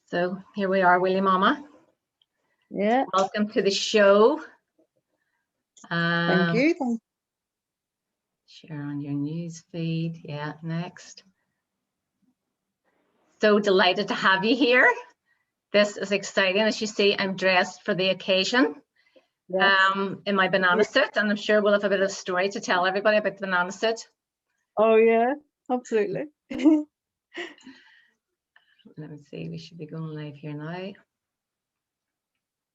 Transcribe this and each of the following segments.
So here we are, Wheelie Momma. Yeah. Welcome to the show. Thank you. Share on your news feed. Yeah, next. So delighted to have you here. This is exciting. As you see, I'm dressed for the occasion. Yes. In my banana suit, and I'm sure we'll have a bit of a story to tell everybody about the banana suit. Oh yeah, absolutely. Let me see, we should be going live here now.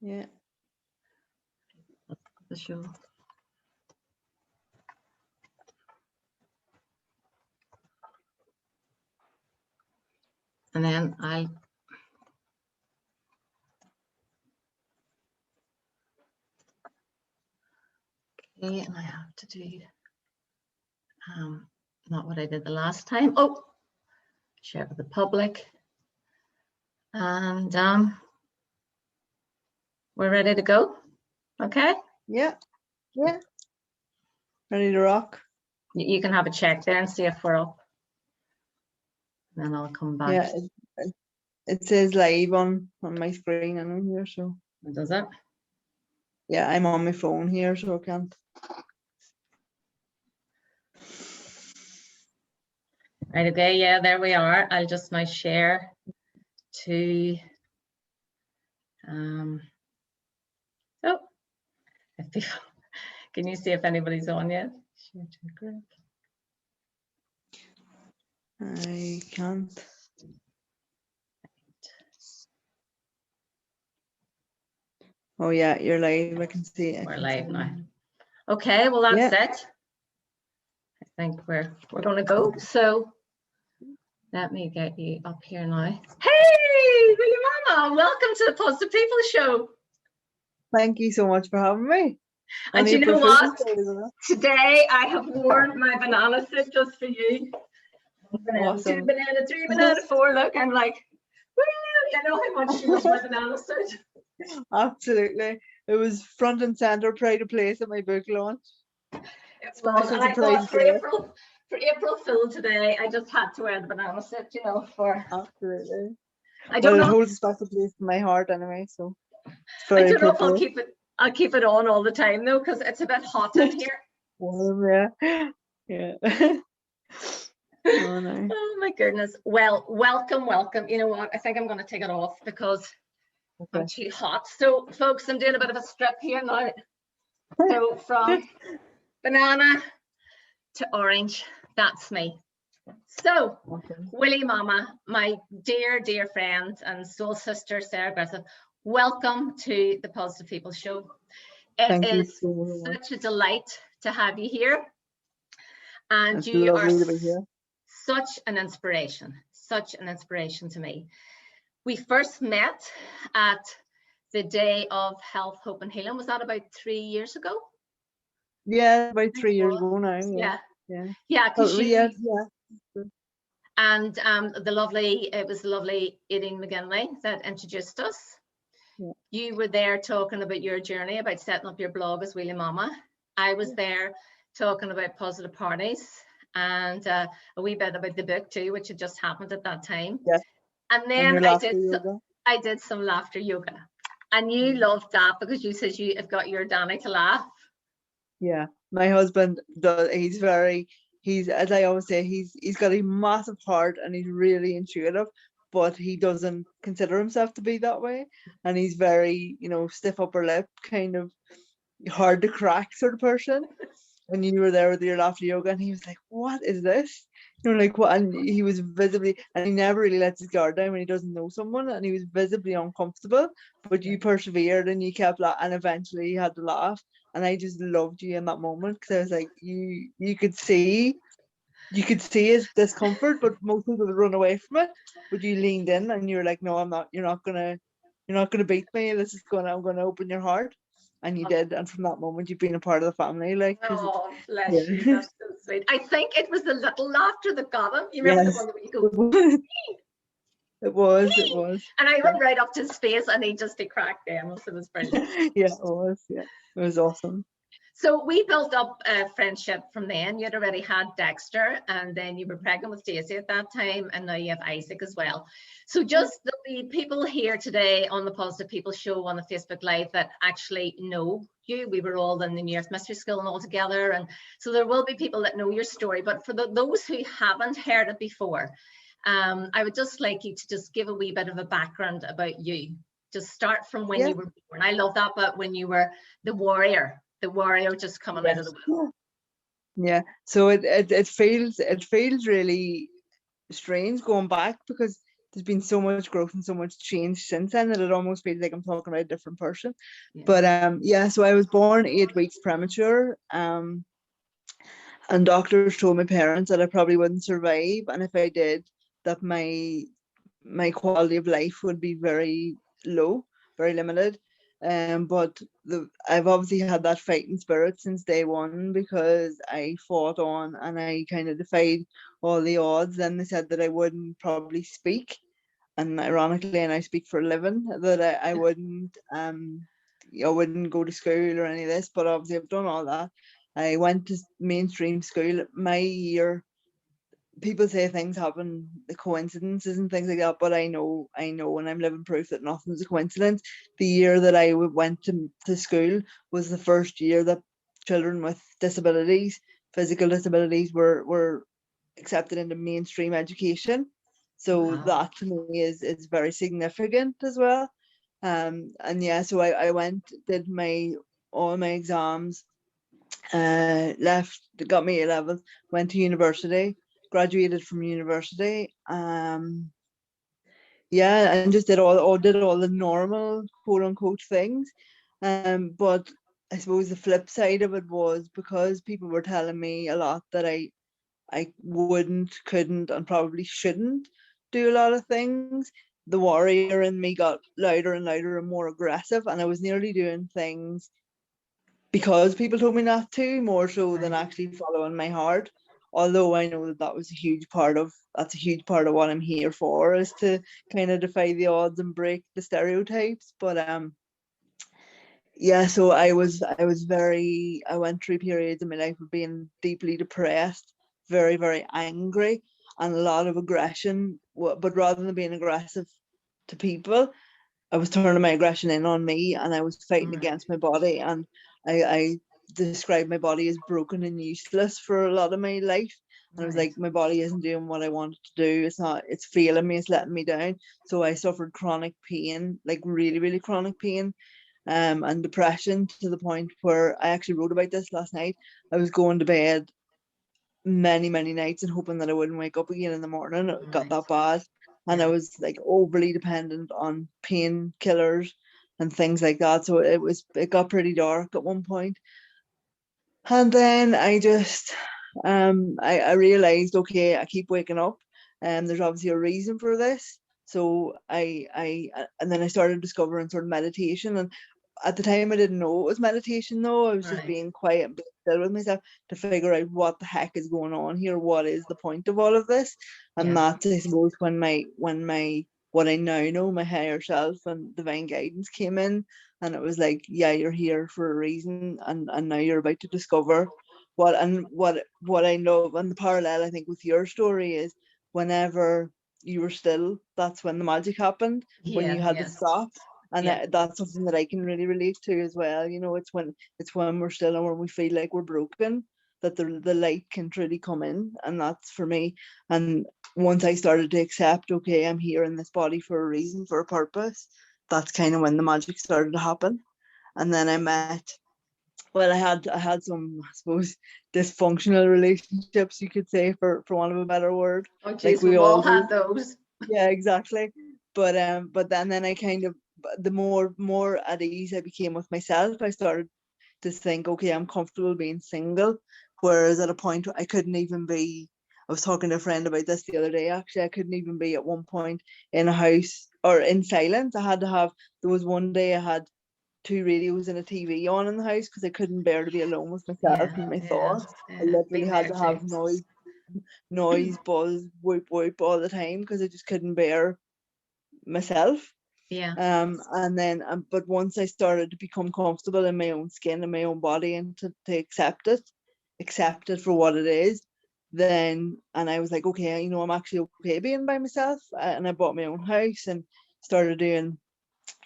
Yeah. The show. And then I'll okay, and I have to do not what I did the last time. Oh, share with the public. And we're ready to go. Okay. Yeah. Yeah. Ready to rock. You can have a check there and see if we're up. And then I'll come back. Yeah. It says live on my screen and on here, so. Does it? Yeah, I'm on my phone here, so I can't. Right, okay, yeah, there we are. I'll just now share to oh, if people, can you see if anybody's on yet? Share to the group. I can't. Oh yeah, you're live. I can see it. We're live now. Okay, well that's it. I think we're gonna go. So let me get you up here now. Hey, Wheelie Momma, welcome to the Positive People Show. Thank you so much for having me. And you know what? Today I have worn my banana suit just for you. Awesome. 2 banana, 3 banana, 4. Look, I'm like, woo, you know how much you love my banana suit. Absolutely. It was front and center, pride of place at my book launch. It was, and I thought for April Fool today, I just had to wear the banana suit, you know, for. Absolutely. I don't know. It holds a special place in my heart anyway, so. I don't know if I'll keep it on all the time though, because it's a bit hot in here. Warm, yeah. Oh, no. Oh my goodness. Well, welcome. You know what? I think I'm going to take it off because I'm too hot. So, folks, I'm doing a bit of a strip here now. So, from banana to orange, that's me. So, Wheelie Momma, my dear, dear friend and soul sister, Sarah Griffiths, welcome to the Positive People Show. It is such a delight to have you here. And you are such an inspiration to me. We first met at the Day of Health, Hope and Healing. Was that about 3 years ago? Yeah, about 3 years ago now. Yeah. And it was the lovely Aileen McGinley that introduced us. Yeah. You were there talking about your journey, about setting up your blog as Wheelie Momma. I was there talking about positive parties and a wee bit about the book too, which had just happened at that time. Yes. And then I did some laughter yoga. And you loved that because you said you have got your Danny to laugh. Yeah, my husband does. He's as I always say, he's got a massive heart and he's really intuitive, but he doesn't consider himself to be that way. And he's very, stiff upper lip, kind of hard to crack sort of person. And you were there with your laughter yoga and he was like, what is this? Like what? And he was visibly, and he never really lets his guard down when he doesn't know someone, and he was visibly uncomfortable, but you persevered and you kept laughing, and eventually he had to laugh. And I just loved you in that moment because I was like, you could see his discomfort, but most people would run away from it. But you leaned in and you were like, no, I'm not. You're not gonna beat me. I'm gonna open your heart. And you did, and from that moment you've been a part of the family. Oh, bless you, that's so sweet. I think it was the little laughter that got him. You remember the one that you go, It was. And I went right up to his face and he just cracked down. So it was brilliant. Yeah, it was. Yeah, it was awesome. So we built up a friendship from then. You'd already had Dexter, and then you were pregnant with Stacey at that time, and now you have Isaac as well. So just the people here today on the Positive People Show on the Facebook Live that actually know you. We were all in the New Year's Mystery School and all together, and so there will be people that know your story. But for those who haven't heard it before, I would just like you to just give a wee bit of a background about you. Just start from when you were born. I love that, but when you were the warrior just coming out of the womb. Yeah, so it feels really strange going back, because there's been so much growth and so much change since then that it almost feels like I'm talking about a different person. But yeah, so I was born 8 weeks premature, and doctors told my parents that I probably wouldn't survive, and if I did, that my quality of life would be very low, very limited. But I've obviously had that fighting spirit since day one, because I fought on and I kind of defied all the odds. Then they said that I wouldn't probably speak, and ironically, and I speak for a living, that I wouldn't go to school or any of this. But obviously I've done all that. I went to mainstream school. My year, people say things happen, the coincidences and things like that, but I know, and I'm living proof that nothing's a coincidence. The year that I went to school was the first year that children with disabilities, physical disabilities, were accepted into mainstream education. So that to me is very significant as well. And yeah, so I went, did all my exams, left, got me A-levels, went to university, graduated from university, yeah, and just did all the normal quote unquote things. But I suppose the flip side of it was, because people were telling me a lot that I wouldn't, couldn't, and probably shouldn't do a lot of things, the warrior in me got louder and louder and more aggressive, and I was nearly doing things because people told me not to, more so than actually following my heart. Although I know that that's a huge part of what I'm here for, is to kind of defy the odds and break the stereotypes. But yeah, so I went through periods in my life of being deeply depressed, very, very angry, and a lot of aggression. But rather than being aggressive to people, I was turning my aggression in on me, and I was fighting against my body, and I described my body as broken and useless for a lot of my life. And I was like, my body isn't doing what I want it to do. It's failing me, it's letting me down. So I suffered chronic pain, like really, really chronic pain, and depression, to the point where I actually wrote about this last night. I was going to bed many, many nights and hoping that I wouldn't wake up again in the morning. It got that bad. And I was like overly dependent on painkillers and things like that. So it got pretty dark at one point. And then I just I realized, okay, I keep waking up, and there's obviously a reason for this. So and then I started discovering sort of meditation, and at the time I didn't know it was meditation though. I was just being quiet and being still with myself to figure out what the heck is going on here. What is the point of all of this? And that's, I suppose, when what I now know, my higher self and divine guidance came in, and it was like, yeah, you're here for a reason, and now you're about to discover what I love. And the parallel, I think, with your story is, whenever you were still, that's when the magic happened, when you had to stop. And that's something that I can really relate to as well. You know, it's when we're still and when we feel like we're broken, that the light can truly come in. And that's for me. And once I started to accept, okay, I'm here in this body for a reason, for a purpose, that's kind of when the magic started to happen. And then I had some, I suppose, dysfunctional relationships, you could say, for want of a better word. Oh geez, like we all had those. Yeah, exactly. But then I kind of, the more at ease I became with myself, I started to think, okay, I'm comfortable being single. Whereas at a point I couldn't even be, I was talking to a friend about this the other day, actually, I couldn't even be at one point in a house or in silence. There was one day I had 2 radios and a TV on in the house because I couldn't bear to be alone with myself and my thoughts. I literally had to have noise, buzz, whoop, whoop all the time, because I just couldn't bear myself. Yeah. And then but once I started to become comfortable in my own skin and my own body, and to accept it for what it is, then, and I was like, okay, you know, I'm actually okay being by myself. And I bought my own house and started doing,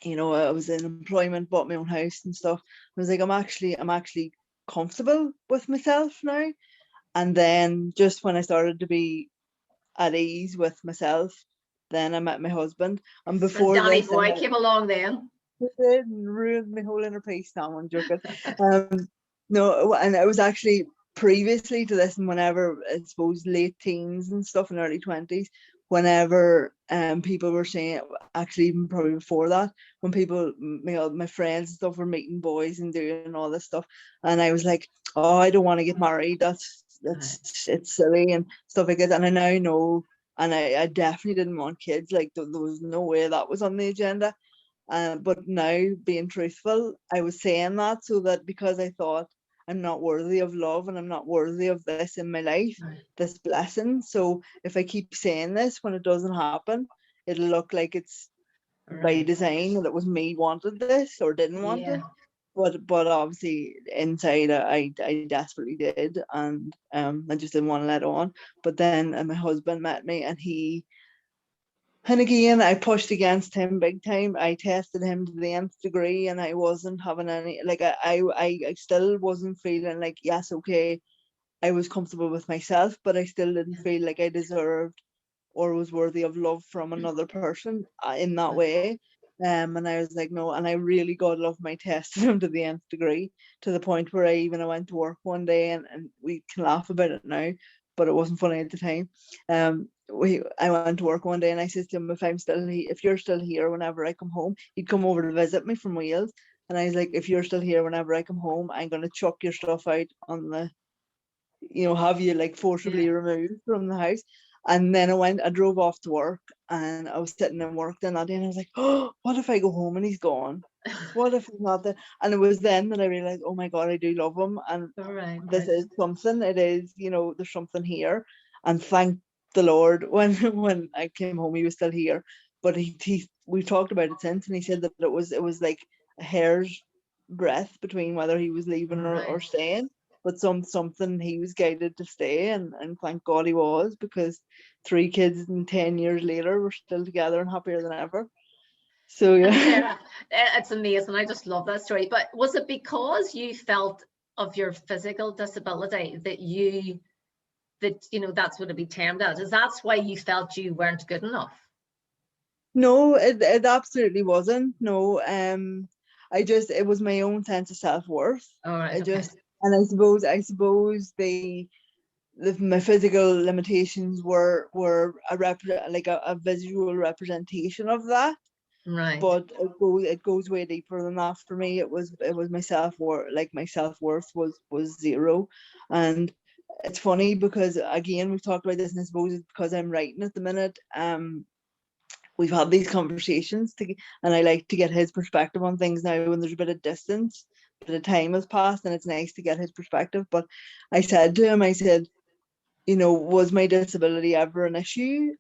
you know, I was in employment, bought my own house and stuff. I was like, I'm actually comfortable with myself now. And then just when I started to be at ease with myself, then I met my husband. And So before Danny this, I boy met, came along then. did and ruined my whole inner peace. Now I'm joking. No, and it was actually previously to this, and whenever, I suppose, late teens and stuff and early 20s, whenever people were saying, actually even probably before that, when people, my friends and stuff, were meeting boys and doing all this stuff, and I was like, oh, I don't want to get married. That's it's silly and stuff like that. And I now know, and I definitely didn't want kids. Like there was no way that was on the agenda. But now, being truthful, I was saying that so that, because I thought I'm not worthy of love and I'm not worthy of this in my life, this blessing. So if I keep saying this, when it doesn't happen, it'll look like it's by design, that it was me wanted this or didn't want it. But obviously inside I desperately did, and I just didn't want to let on. But then my husband met me, and again, I pushed against him big time. I tested him to the nth degree, and I wasn't having any, like, I still wasn't feeling like, yes, okay, I was comfortable with myself, but I still didn't feel like I deserved or was worthy of love from another person in that way. And I was like, no, and I really, God love my tested him to the nth degree, to the point where I went to work one day, and we can laugh about it now, but it wasn't funny at the time. I went to work one day, and I said to him, if you're still here whenever I come home, he'd come over to visit me from Wales, and I was like, if you're still here whenever I come home, I'm gonna chuck your stuff out on the, have you like forcibly removed from the house. And then I drove off to work, and I was sitting in work then that day, and I was like, oh, what if I go home and he's gone? What if he's not there? And it was then that I realized, oh my God, I do love him. And this is something, it is, there's something here. And thank the Lord, when I came home, he was still here. But we talked about it since, and he said that it was like a hair's breadth between whether he was leaving or staying. But something, he was guided to stay, and thank God he was, because 3 kids and 10 years later, we're still together and happier than ever. So yeah. Sarah, it's amazing. I just love that story. But was it because you felt of your physical disability that that's what it'd be termed as? Is that's why you felt you weren't good enough? No, it absolutely wasn't. No, it was my own sense of self-worth. And I suppose my physical limitations were a visual representation of that. Right. But it goes way deeper than that for me. It was my self-worth, like my self-worth was zero. And it's funny because, again, we've talked about this, and I suppose it's because I'm writing at the minute. We've had these conversations and I like to get his perspective on things now when there's a bit of distance, a bit of time has passed, and it's nice to get his perspective. But I said to him, was my disability ever an issue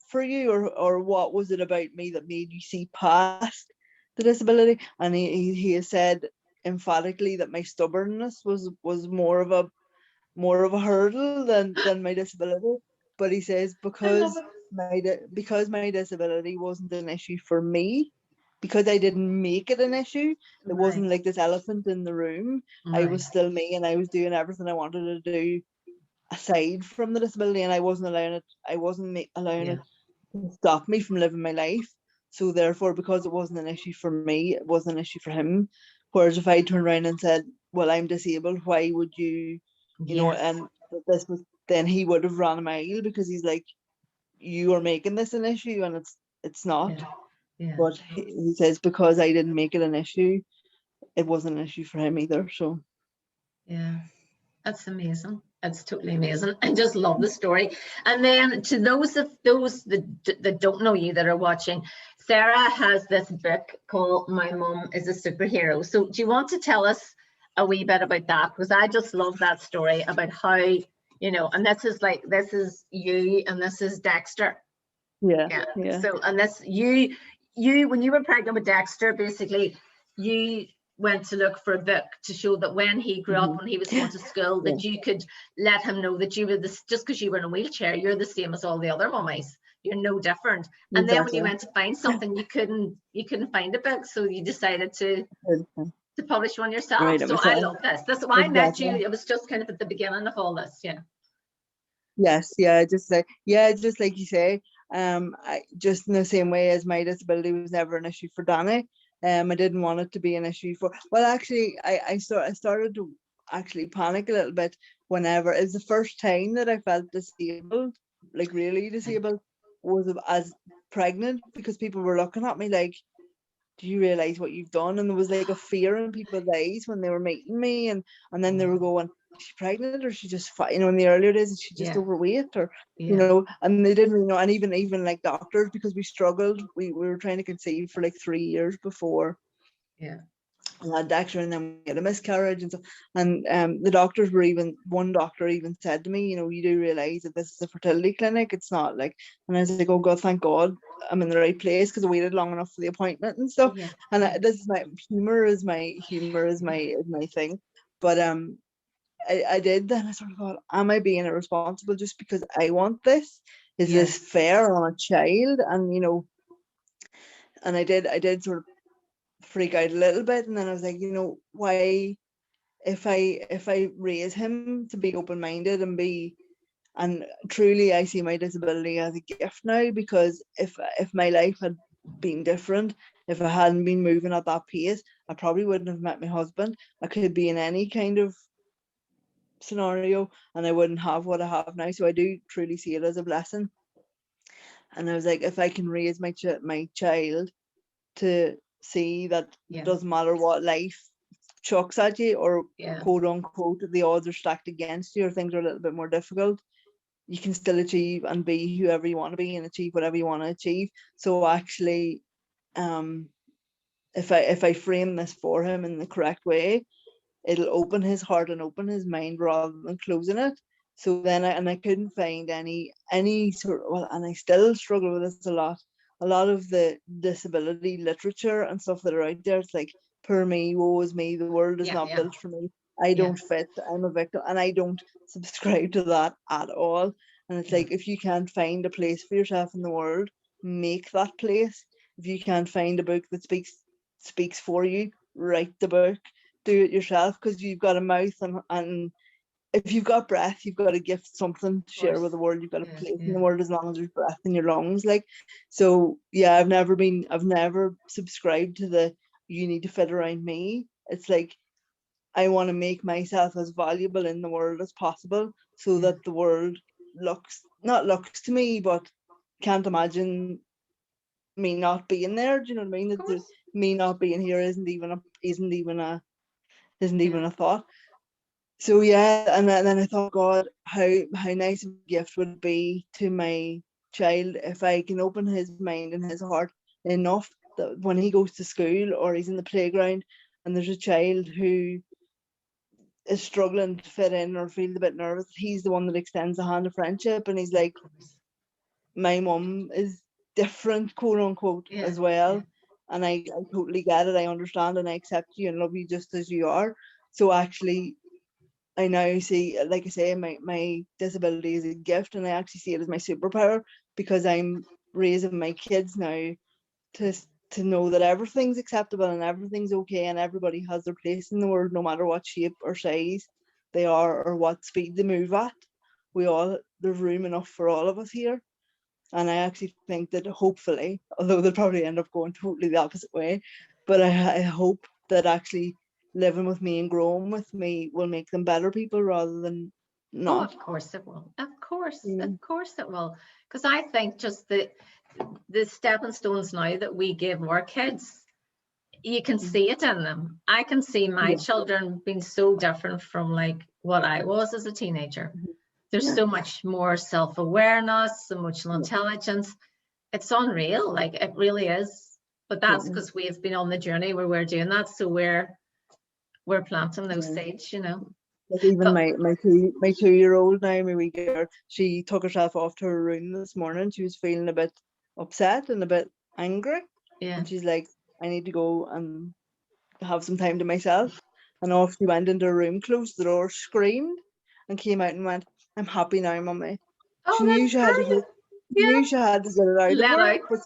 for you, or what was it about me that made you see past the disability? And he has said emphatically that my stubbornness was more of a hurdle than my disability. But he says, because my disability wasn't an issue for me, because I didn't make it an issue, it wasn't like this elephant in the room. I was still me, and I was doing everything I wanted to do aside from the disability, and I wasn't allowing it to stop me from living my life. So therefore, because it wasn't an issue for me, it wasn't an issue for him. Whereas if I turned around and said, well, I'm disabled, why would you, and then he would have run a mile, because he's like, you are making this an issue, and it's not. But he says, because I didn't make it an issue, it wasn't an issue for him either. So that's amazing. That's totally amazing. I just love the story. And then to those that don't know you, that are watching, Sarah has this book called My Mum is a Superhero. So do you want to tell us a wee bit about that? Because I just love that story about how, and this is you, and this is Dexter. Yeah. So, and this, you when you were pregnant with Dexter, basically you went to look for a book to show that when he grew up, when he was going to school, that you could let him know that you were this, just because you were in a wheelchair, you're the same as all the other mummies. You're no different. And then when you went to find something, you couldn't find a book, so you decided to publish one yourself. Right, so I love this. This is why I met you. It was just kind of at the beginning of all this. Yes, just like you say, I just in the same way as my disability was never an issue for Danny. I didn't want it to be an issue for. Well, actually, I started to actually panic a little bit whenever it was the first time that I felt disabled, like really disabled, was as pregnant, because people were looking at me like, do you realize what you've done? And there was like a fear in people's eyes when they were meeting me, and then they were going, is she pregnant, or is she just fat? In the earlier days, is she just overweight, or and they didn't really know. And even like doctors, because we struggled, we were trying to conceive for like 3 years before I had Dexter, and then we had a miscarriage and so. And the doctors were one doctor even said to me, you do realize that this is a fertility clinic, it's not like. And I was like, oh God, thank God I'm in the right place, because I waited long enough for the appointment and stuff. And this is my humor is my thing. But I did then. I sort of thought, am I being irresponsible just because I want this? Is this fair on a child? And and I did sort of freak out a little bit, and then I was like, why, if I raise him to be open-minded and truly, I see my disability as a gift now, because if my life had been different, if I hadn't been moving at that pace, I probably wouldn't have met my husband. I could be in any kind of scenario and I wouldn't have what I have now. So I do truly see it as a blessing. And I was like, if I can raise my child to see that it doesn't matter what life chucks at you, or quote unquote, if the odds are stacked against you or things are a little bit more difficult, you can still achieve and be whoever you want to be and achieve whatever you want to achieve. So actually, if I frame this for him in the correct way, it'll open his heart and open his mind rather than closing it. So then I couldn't find any sort of, and I still struggle with this a lot. A lot of the disability literature and stuff that are out there, it's like, poor me, woe is me, the world is not built for me, I don't fit, I'm a victim, and I don't subscribe to that at all. And it's like, if you can't find a place for yourself in the world, make that place. If you can't find a book that speaks for you, write the book. Do it yourself, because you've got a mouth, and if you've got breath, you've got a gift, something to share with the world. You've got a place in the world as long as there's breath in your lungs. Like, so I've never subscribed to the you need to fit around me. It's like, I want to make myself as valuable in the world as possible, so that the world looks to me, but can't imagine me not being there. Do you know what I mean? That me not being here isn't even a thought. So and then I thought, God, how nice of a gift would it be to my child if I can open his mind and his heart enough that when he goes to school or he's in the playground and there's a child who is struggling to fit in or feels a bit nervous, he's the one that extends the hand of friendship, and he's like, my mum is different, quote unquote, as well. And I totally get it. I understand and I accept you and love you just as you are. So actually, I now see, like I say, my disability is a gift, and I actually see it as my superpower, because I'm raising my kids now to know that everything's acceptable and everything's okay, and everybody has their place in the world, no matter what shape or size they are or what speed they move at. There's room enough for all of us here. And I actually think that hopefully, although they'll probably end up going totally the opposite way, but I hope that actually living with me and growing with me will make them better people rather than not. Oh, of course it will. Of course it will. Because I think just the stepping stones now that we give our kids, you can see it in them. I can see my children being so different from like what I was as a teenager. There's so much more self-awareness, emotional intelligence. It's unreal, like it really is. But that's because we've been on the journey where we're doing that. So we're planting those seeds, Like even my 2-year-old now, my wee girl, she took herself off to her room this morning. She was feeling a bit upset and a bit angry. And she's like, I need to go and have some time to myself. And off she went into her room, closed the door, screamed, and came out and went, I'm happy now, mummy. She Oh, knew that's she had to brilliant. get, knew she had to get it out of Let her, out. but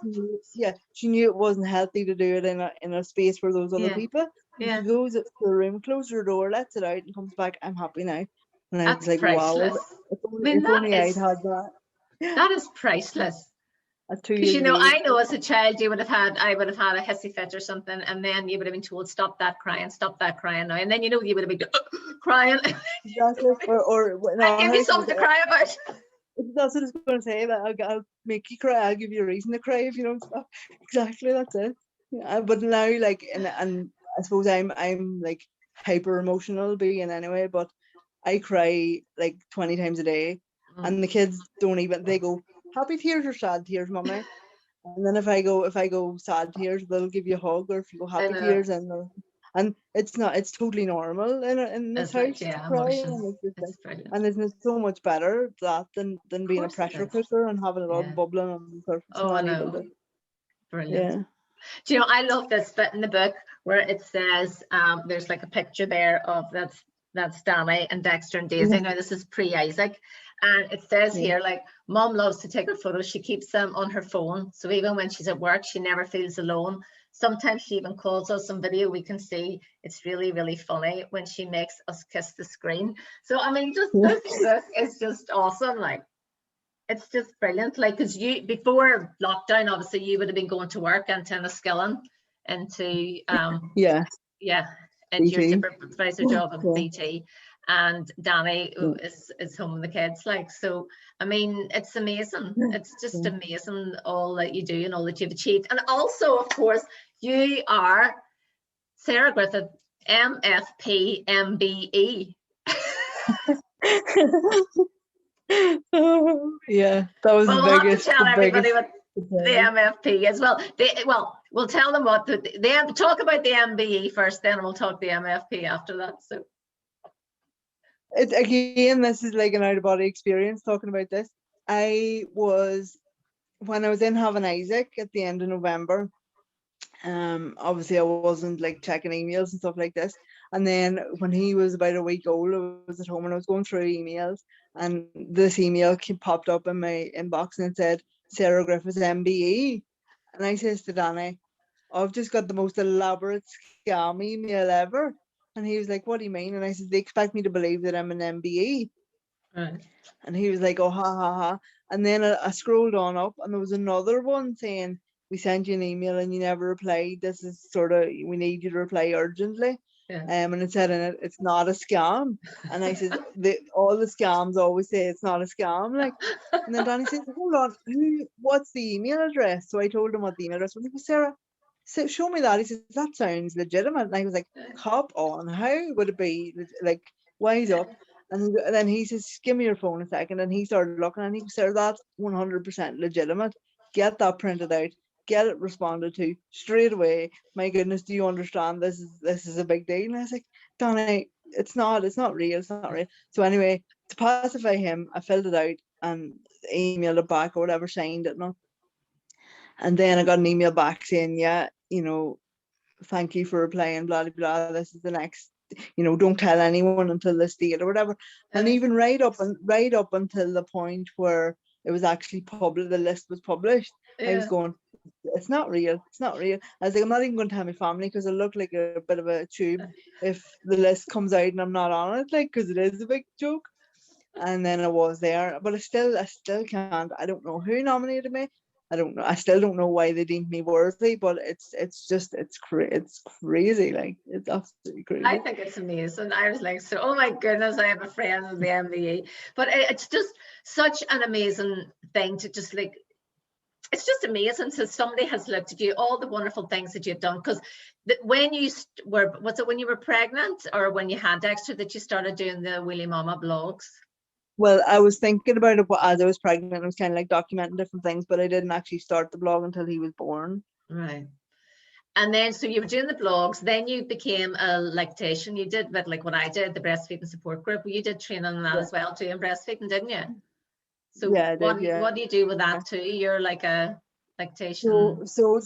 she knew it wasn't healthy to do it in a space for those other people. And she goes to her room, closes her door, lets it out, and comes back, I'm happy now. And I was That's like, wow, priceless. if only I'd had that that is priceless. at 2 Because years of age. I know as a child I would have had a hissy fit or something, and then you would have been told, stop that crying now, and then you would have been crying. Exactly. Or I'll give you something to cry about. That's what I was going to say. That I'll make you cry. I'll give you a reason to cry if you don't stop. Exactly, that's it. Yeah, but now, like, and I suppose I'm like hyper emotional being anyway. But I cry like 20 times a day, and the kids don't even. They go happy tears or sad tears, mummy. And then if I go sad tears, they'll give you a hug, or if you go happy tears, and it's totally normal in this house to cry, and isn't it so much better that than being a pressure cooker and having it all bubbling on the surface? Oh, I know. Brilliant. Yeah. Do you know, I love this bit in the book where it says there's like a picture there of that's Danny and Dexter and Daisy. Now this is pre-Isaac, and it says here, like, mom loves to take her photos. She keeps them on her phone, so even when she's at work she never feels alone. Sometimes she even calls us on video. We can see it's really, really funny when she makes us kiss the screen. So I mean, just this book is just awesome. Like, it's just brilliant. Like, because you, before lockdown, obviously you would have been going to work and Enniskillen into and your supervisor job at BT, and Danny is home with the kids. Like, so I mean, it's amazing. It's just amazing all that you do and all that you've achieved. And also, of course, you are Sarah Griffiths MFP MBE. Yeah, that was the we'll biggest. Have to tell everybody what the MFP is. Well, we'll tell them what the talk about the MBE first, then we'll talk the MFP after that. So again, this is like an out of body experience talking about this. When I was in having Isaac at the end of November, obviously I wasn't like checking emails and stuff like this. And then when he was about a week old, I was at home and I was going through emails, and this email popped up in my inbox and it said Sarah Griffiths MBE. And I says to Danny, I've just got the most elaborate scam email ever. And he was like, what do you mean? And I said, they expect me to believe that I'm an MBE. Right. And he was like, oh, ha, ha, ha. And then I scrolled on up and there was another one saying, we sent you an email and you never replied. This is we need you to reply urgently. Yeah. And it said in it, it's not a scam. And I said, all the scams always say it's not a scam. Like, and then Danny said, hold on, what's the email address? So I told him what the email address was. He goes, Sarah, show me that. He says, that sounds legitimate. And I was like, hop on, how would it be? Like, wise up. And then he says, give me your phone a second. And he started looking and he goes, Sarah, that's 100% legitimate. Get that printed out. Get it responded to straight away. My goodness, do you understand? This is a big deal. And I was like, Danny, it's not real. So anyway, to pacify him, I filled it out and emailed it back or whatever, signed it. And then I got an email back saying, yeah, thank you for replying, blah, blah, blah. This is the next, don't tell anyone until this date or whatever. And even right up until the point where it was actually published, the list was published, I was going, it's not real. I was like, I'm not even going to tell my family because I look like a bit of a tube if the list comes out and I'm not on it, like, because it is a big joke. And then I was there, but I still can't. I don't know who nominated me. I don't know. I still don't know why they deemed me worthy, but it's crazy. Like, it's absolutely crazy. I think it's amazing. I was like, oh my goodness, I have a friend in the MBE. But it's just such an amazing thing to just like, it's just amazing. So somebody has looked at you, all the wonderful things that you've done. Because when you when you were pregnant or when you had Dexter that you started doing the Wheelie Momma blogs? Well, I was thinking about it as I was pregnant. I was kind of like documenting different things, but I didn't actually start the blog until he was born. Right. And then, so you were doing the blogs, then you became a lactation. You did but like what I did, the breastfeeding support group. You did training on that as well too, in breastfeeding, didn't you? So yeah, what do you do with that too? You're like a lactation? So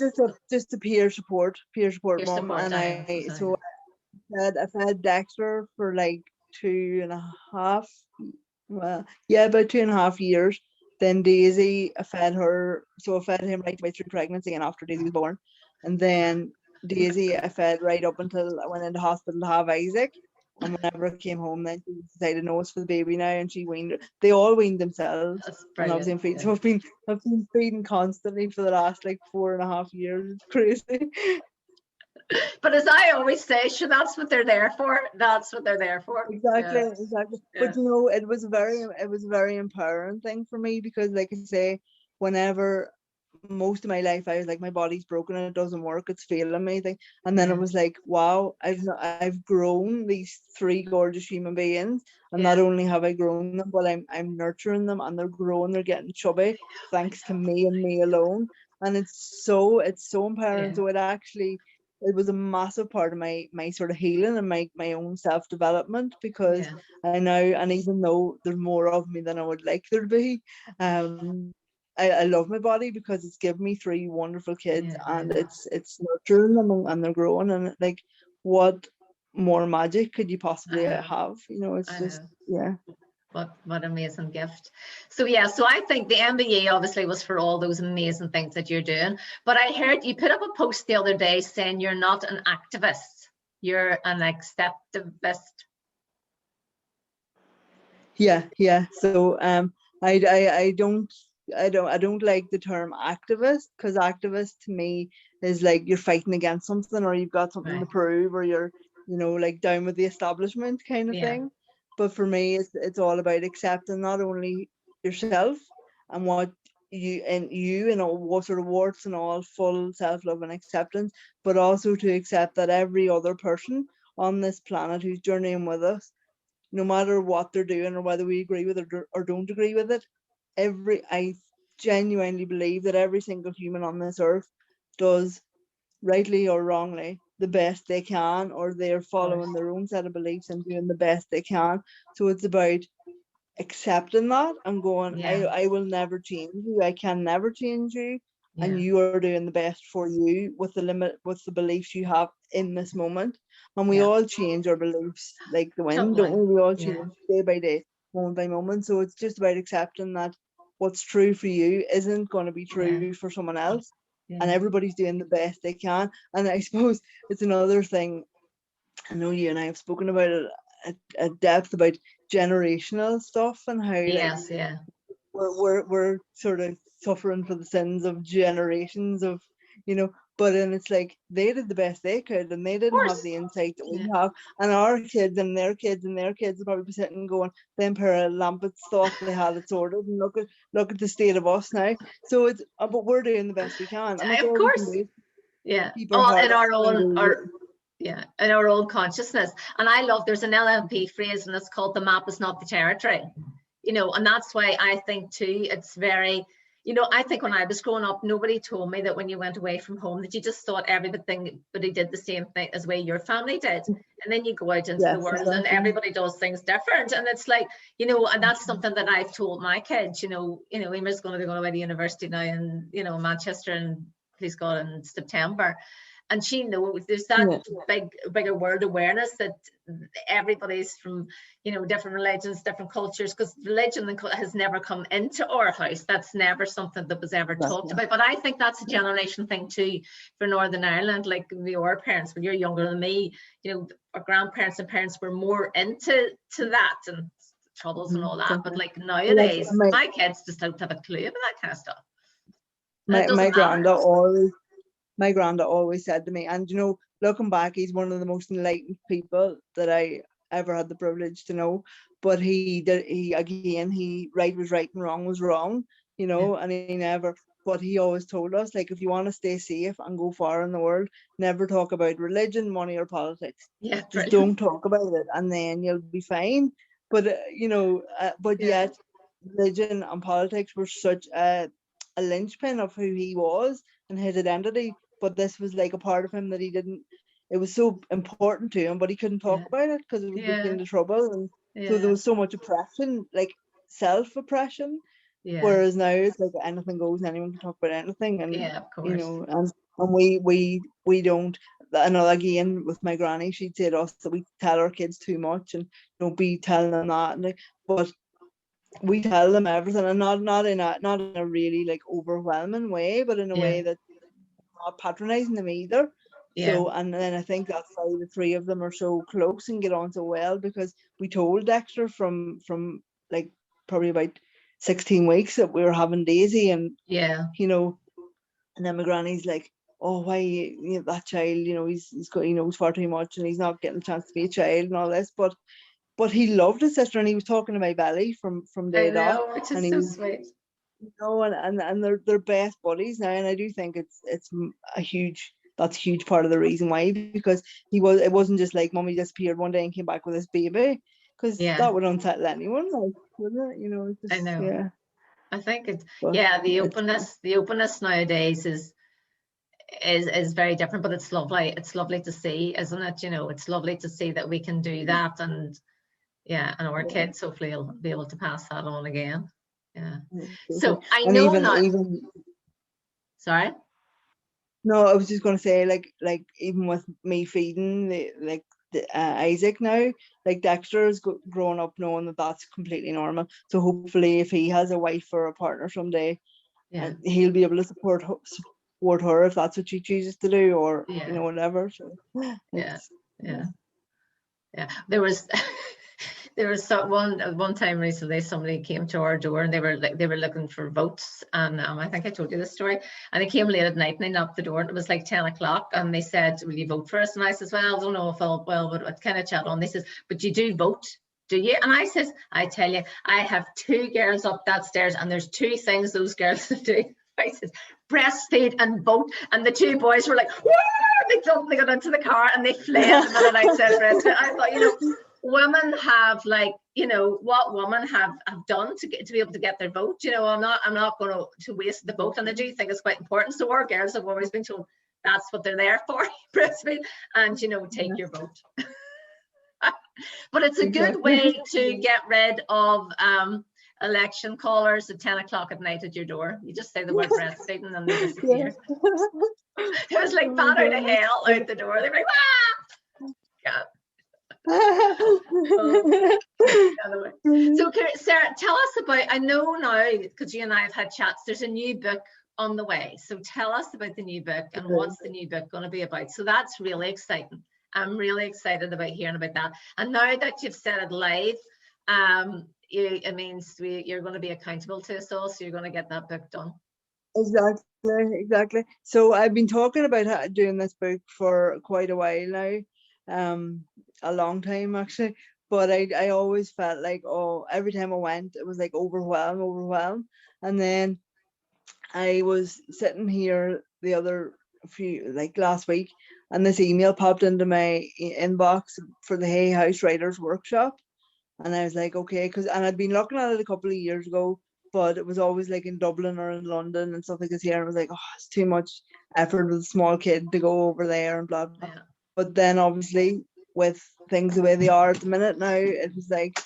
just a peer support Peer mum, support, and I fed Dexter for like 2.5, well, yeah, about 2.5 years. Then Daisy, I fed her, so I fed him right away through pregnancy and after Daisy was born. And then Daisy, I fed right up until I went into hospital to have Isaac. And whenever I came home, then she decided, no, it's for the baby now, and she weaned. They all weaned themselves, That's and obviously brilliant. I'm feeding. Yeah. So I've been feeding constantly for the last like 4.5 years. It's crazy. But as I always say, sure, that's what they're there for. That's what they're there for. Exactly, Yeah. exactly. Yeah. But you know, it was a very empowering thing for me, because like I say, whenever most of my life I was like, my body's broken and it doesn't work, it's failing me thing. And then Yeah. it was like, wow, I've grown these three gorgeous human beings, and Yeah. not only have I grown them, but I'm nurturing them, and they're growing, they're getting chubby thanks to me and me alone. And it's so empowering. Yeah. So it was a massive part of my sort of healing and my own self-development, because Yeah. I know, and even though there's more of me than I would like there to be, I love my body because it's given me three wonderful kids, Yeah. I and know. it's nurturing them, and they're growing, and like, what more magic could you possibly I know. have? You know, it's I just, know. yeah. What amazing gift. So yeah, so I think the MBE obviously was for all those amazing things that you're doing. But I heard you put up a post the other day saying you're not an activist, you're an acceptivist. Yeah. So I don't like the term activist, because activist to me is like you're fighting against something, or you've got something to Right. prove, or you're, like down with the establishment kind of Yeah. thing. But for me, it's all about accepting not only yourself and what you all what sort of warts and all, full self-love and acceptance, but also to accept that every other person on this planet who's journeying with us, no matter what they're doing or whether we agree with it or don't agree with it, I genuinely believe that every single human on this earth does, rightly or wrongly, the best they can, or they're Of course. following their own set of beliefs and doing the best they can. So it's about accepting that and going, Yeah. I will never change you, I can never change you, and Yeah. you are doing the best for you with the beliefs you have in this moment. And we Yeah. all change our beliefs like the wind, don't Totally. we all Yeah. change day by day, moment by moment. So it's just about accepting that what's true for you isn't going to be Yeah. true for someone else, and Yeah. everybody's doing the best they can. And I suppose it's another thing, I know you and I have spoken about it at depth, about generational stuff, and how like Yes. Yeah. we're sort of suffering for the sins of generations of, but then it's like they did the best they could, and they Of didn't have course. the insight that we Yeah. have, and our kids and their kids and their kids will probably be sitting going, them pair of lampets thought they had it sorted, and look at the state of us now. So it's but we're doing the best we can, and that's Of all we can course. do, Yeah. keep our Oh, heart in up our and own, go, our yeah, in our own consciousness. And I love, there's an LNP phrase, and it's called the map is not the territory. And that's why I think too, it's very, I think when I was growing up, nobody told me that when you went away from home, that you just thought everything, but he did the same thing as way your family did. And then you go out into the yes, world and exactly. everybody does things different. And it's like, and that's something that I've told my kids, Emer's going to be going away to university now in, Manchester, and please God, in September. And she knows there's that bigger world awareness that everybody's from, different religions, different cultures, because religion has never come into our house. That's never something that was ever talked about. But I think that's a generation thing too for Northern Ireland. Like your parents, when you're younger than me, our grandparents and parents were more into that and troubles and all that. But like nowadays, my kids just don't have a clue about that kind of stuff. And it my doesn't matter. my granda always said to me, and looking back, he's one of the most enlightened people that I ever had the privilege to know. But right was right and wrong was wrong, and he never. But he always told us, like, if you want to stay safe and go far in the world, never talk about religion, money, or politics. Yeah, Just brilliant. don't talk about it, and then you'll be fine. But yet, religion and politics were such a linchpin of who he was and his identity. But this was like a part of him that he didn't. It was so important to him, but he couldn't talk about it because it would get him into trouble. And so there was so much oppression, like self-oppression, Yeah. Whereas now it's like anything goes and anyone can talk about anything, and Yeah, of course. you know, and we don't. And again, with my granny, she'd say to us that we tell our kids too much and don't be telling them that, and but we tell them everything, and not in a really like overwhelming way, but in a way that's not patronizing them either. Yeah. So, and then I think that's why the three of them are so close and get on so well, because we told Dexter from like probably about 16 weeks that we were having Daisy, and Yeah. you know, and then my granny's like, oh, why, you know, that child, you know, he's got, he knows far too much and he's not getting a chance to be a child and all this, but he loved his sister, and he was talking to my belly from I day dot, know, which and is he so was, sweet. you know, and they're best buddies now, and I do think it's a huge, that's a huge part of the reason why, because it wasn't just like Mummy disappeared one day and came back with this baby, because that would unsettle anyone, like, wouldn't it? You know, it's just, I know. yeah. I think it's, But the openness nowadays is very different, but it's lovely. It's lovely to see, isn't it? You know, it's lovely to see that we can do that, and and our kids hopefully will be able to pass that on again. Yeah. So I and know even sorry. No, I was just going to say, like even with me feeding Isaac now, like Dexter is growing up knowing that that's completely normal. So hopefully, if he has a wife or a partner someday, he'll be able to support her if that's what she chooses to do, or you know, whatever. So yeah. There was one time recently somebody came to our door and they were looking for votes, and I think I told you this story, and they came late at night and they knocked the door and it was like 10 o'clock and they said, will you vote for us? And I says, well, I don't know if I'll, but what kind of chat on? They says, but you do vote, do you? And I says, I tell you, I have two girls up that stairs and there's two things those girls do. I says, breastfeed and vote. And the two boys were like, whoa! They jumped, they got into the car and they fled the minute I said breastfeed. I thought, you know, women have, like, you know, what women have done to be able to get their vote. You know, I'm not going to waste the vote, and I do think it's quite important. So our girls have always been told that's what they're there for, breastfeed, and you know, take your vote. But it's a good way to get rid of election callers at 10 o'clock at night at your door. You just say the word breastfeeding and they disappear. It was like bat out of hell out the door. They're like, ah! Yeah. Anyway. So Sarah, tell us about, I know now because you and I have had chats, there's a new book on the way, so tell us about the new book and what's the new book going to be about. So that's really exciting. I'm really excited about hearing about that, and now that you've said it live, it means you're going to be accountable to us all, so you're going to get that book done. Exactly. So I've been talking about doing this book for quite a while now, a long time actually, but I always felt like, oh, every time I went it was like overwhelmed, and then I was sitting here like last week, and this email popped into my inbox for the Hay House Writers Workshop, and I was like, okay, and I'd been looking at it a couple of years ago, but it was always like in Dublin or in London and stuff like this here, and I was like, oh, it's too much effort with a small kid to go over there and blah blah. Yeah. But then obviously with things the way they are at the minute now, it was like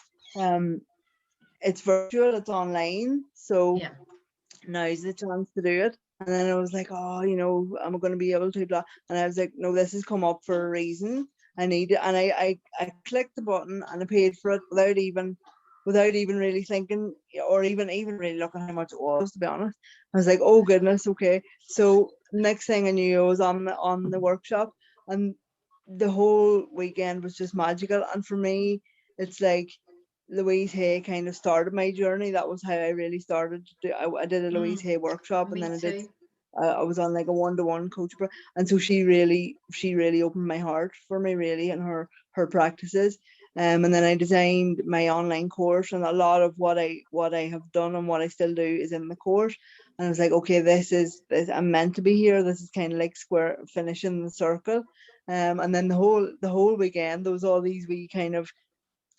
it's virtual, it's online, so now's the chance to do it. And then I was like, oh, you know, am I going to be able to blah? And I was like, no, this has come up for a reason. I need it. And I clicked the button and I paid for it without even really thinking, or even really looking how much it was, to be honest. I was like, oh goodness, okay. So next thing I knew, I was on the workshop, and the whole weekend was just magical. And for me, it's like Louise Hay kind of started my journey. That was how I really started to do. I did a Louise Hay workshop, and then I was on like a one-to-one coach, and so she really opened my heart for me, really, and her practices. And then I designed my online course, and a lot of what I have done and what I still do is in the course. And I was like, okay, this I'm meant to be here. This is kind of like finishing the circle. And then the whole weekend there was all these wee kind of,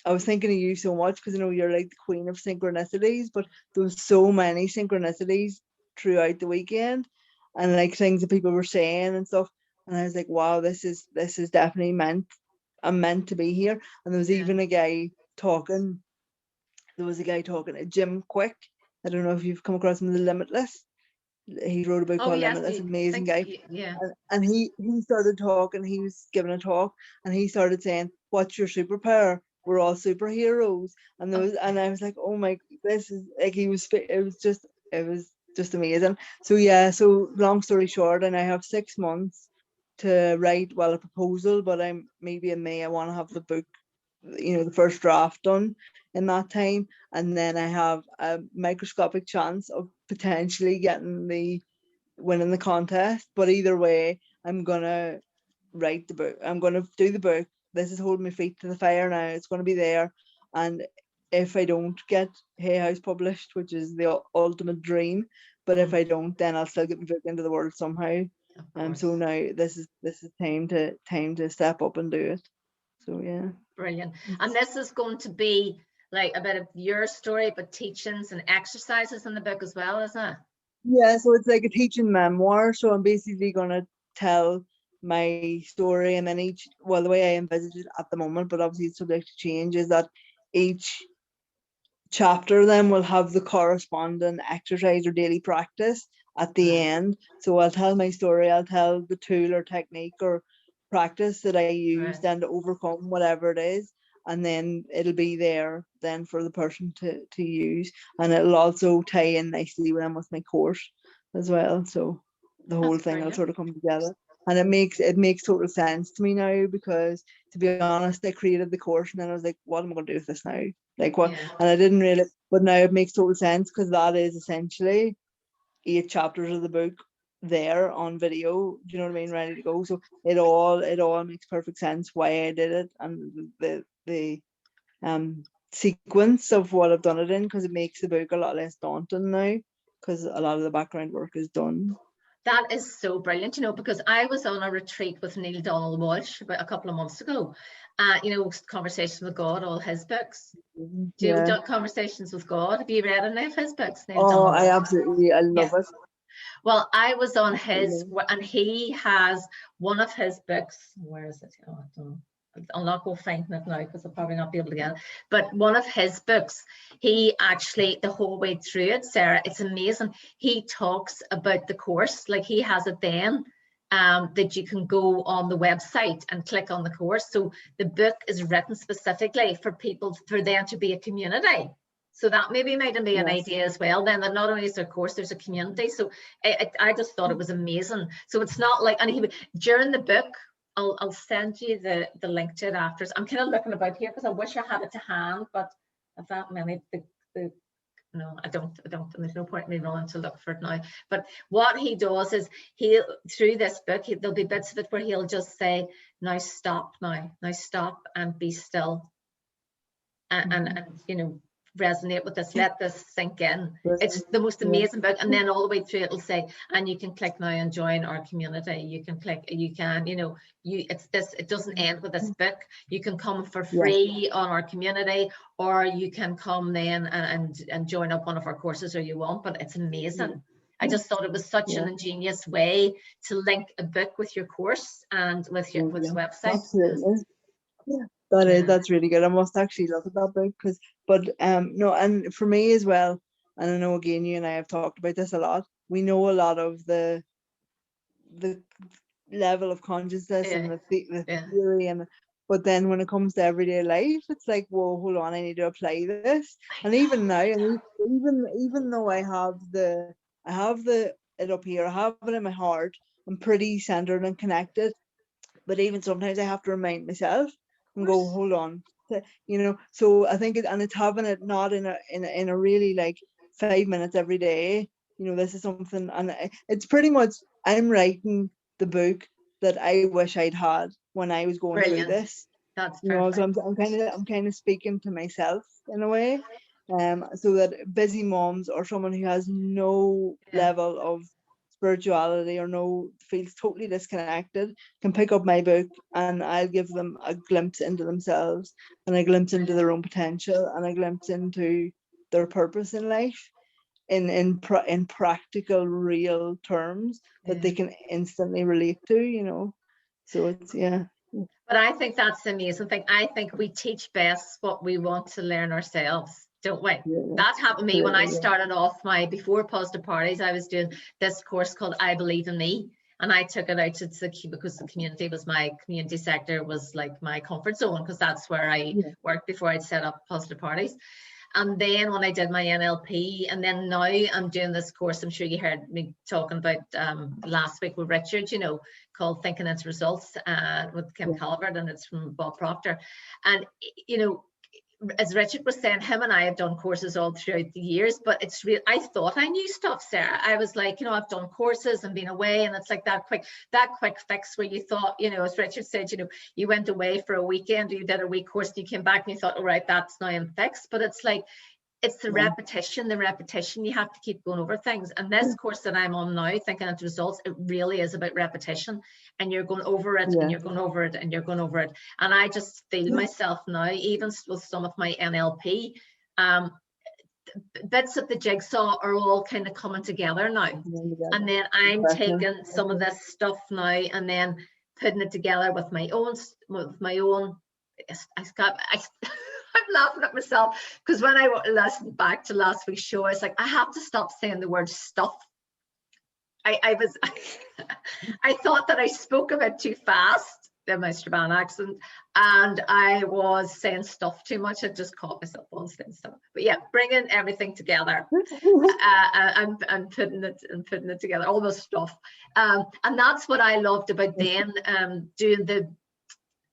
I was thinking of you so much because I know you're like the queen of synchronicities, but there was so many synchronicities throughout the weekend, and like things that people were saying and stuff. And I was like, wow, this is definitely I'm meant to be here. And there was even a guy talking. There was a guy talking, Jim Quick. I don't know if you've come across him, The Limitless. He wrote a book Oh called yes, Limitless, I amazing think guy. yeah. And he started talking, he was giving a talk, and he started saying, what's your superpower? We're all superheroes. And there was, and I was like, oh my, this is like, it was just amazing. So yeah, so long story short, and I have 6 months to write, well, a proposal, but I'm maybe in May I want to have the book, the first draft done in that time, and then I have a microscopic chance of potentially winning the contest. But either way, I'm gonna write the book. I'm gonna do the book. This is holding my feet to the fire now. It's gonna be there, and if I don't get Hay House published, which is the ultimate dream, but if I don't, then I'll still get my book into the world somehow. So now this is time to step up and do it. So yeah. Brilliant. And this is going to be like a bit of your story, but teachings and exercises in the book as well, isn't it? Yeah, so it's like a teaching memoir. So I'm basically gonna tell my story, and then the way I envisage it at the moment, but obviously it's subject to change, is that each chapter then will have the corresponding exercise or daily practice at the end. So I'll tell my story, I'll tell the tool or technique or practice that I used then to overcome whatever it is, and then it'll be there then for the person to use, and it'll also tie in nicely with my course as well. So the whole thing will sort of come together, and it makes total sense to me now, because to be honest, I created the course and then I was like, what am I going to do with this now? Like what? Yeah. And I didn't really, but now it makes total sense, because that is essentially 8 chapters of the book there on video. Do you know what I mean? Ready to go. So it all makes perfect sense why I did it, and the sequence of what I've done it in, because it makes the book a lot less daunting now, because a lot of the background work is done. That is so brilliant, because I was on a retreat with Neil Donald Walsh about a couple of months ago. Conversations with God, all his books. Do you have Conversations with God? Have you read any of his books, Neil Donald Walsh? I love it. Well, I was on his, and he has one of his books. Where is it? Oh, I don't know. I'll not go finding it now, because I'll probably not be able to get it. But one of his books, he actually, the whole way through it, Sarah, it's amazing. He talks about the course, like he has it then, that you can go on the website and click on the course. So the book is written specifically for people, for them to be a community. So that maybe might be an idea as well, then, that not only is there a course, there's a community. So I just thought it was amazing. So it's not like, and during the book, I'll send you the link to it after. I'm kind of looking about here, because I wish I had it to hand, but I've that many, no, I don't, and there's no point in me running to look for it now. But what he does is, through this book, there'll be bits of it where he'll just say, now stop and be still. And resonate with this, let this sink in. It's the most amazing book. And then all the way through it'll say, and you can click now and join our community. You can click, it doesn't end with this book. You can come for free on our community, or you can come then and join up one of our courses, or you want. But it's amazing. I just thought it was such an ingenious way to link a book with your course and with the website. Absolutely. That's really good. I must actually look at that book, and for me as well, and I know again you and I have talked about this a lot, we know a lot of the level of consciousness and the theory, but then when it comes to everyday life, it's like, whoa, hold on, I need to apply this. And even now, even though I have it up here, I have it in my heart, I'm pretty centered and connected, but even sometimes I have to remind myself and go, hold on, so I think it's having it not in a really like 5 minutes every day. This is something, and it's pretty much, I'm writing the book that I wish I'd had when I was going through this. That's perfect. So I'm kind of speaking to myself in a way, so that busy moms or someone who has no level of spirituality or feels totally disconnected can pick up my book, and I'll give them a glimpse into themselves, and a glimpse into their own potential, and a glimpse into their purpose in life in practical, real terms that they can instantly relate to. So it's But I think that's the amazing thing. I think we teach best what we want to learn ourselves. don't we? Yeah, That happened to me when I absolutely, yeah. started off before Positive Parties. I was doing this course called I Believe in Me, and I took it out to because the community was my community sector, was like my comfort zone, because that's where I Yeah. worked before I'd set up Positive Parties. And then when I did my NLP, and then now I'm doing this course, I'm sure you heard me talking about last week with Richard, you know, called Thinking Into Results with Kim Yeah. Calvert, and it's from Bob Proctor. And, you know, as Richard was saying, him and I have done courses all throughout the years, but it's real. I thought I knew stuff, Sarah. I was like, you know, I've done courses and been away, and it's like that quick fix where you thought, you know, as Richard said, you know, you went away for a weekend, or you did a week course, and you came back and you thought, all right, that's now I'm fixed. But it's like, it's the repetition, you have to keep going over things. And this course that I'm on now, Thinking Into Results, it really is about repetition, and you're going over it, and you're going over it, and you're going over it. And I just feel myself now, even with some of my NLP, bits of the jigsaw are all kind of coming together now. And then I'm taking some of this stuff now and then putting it together with my own I'm laughing at myself, because when I listened back to last week's show, I was like, I have to stop saying the word stuff. I thought that I spoke a bit too fast in my Strabane accent, and I was saying stuff too much. I just caught myself on saying stuff. But yeah, bringing everything together and putting it together, all the stuff. And that's what I loved about then doing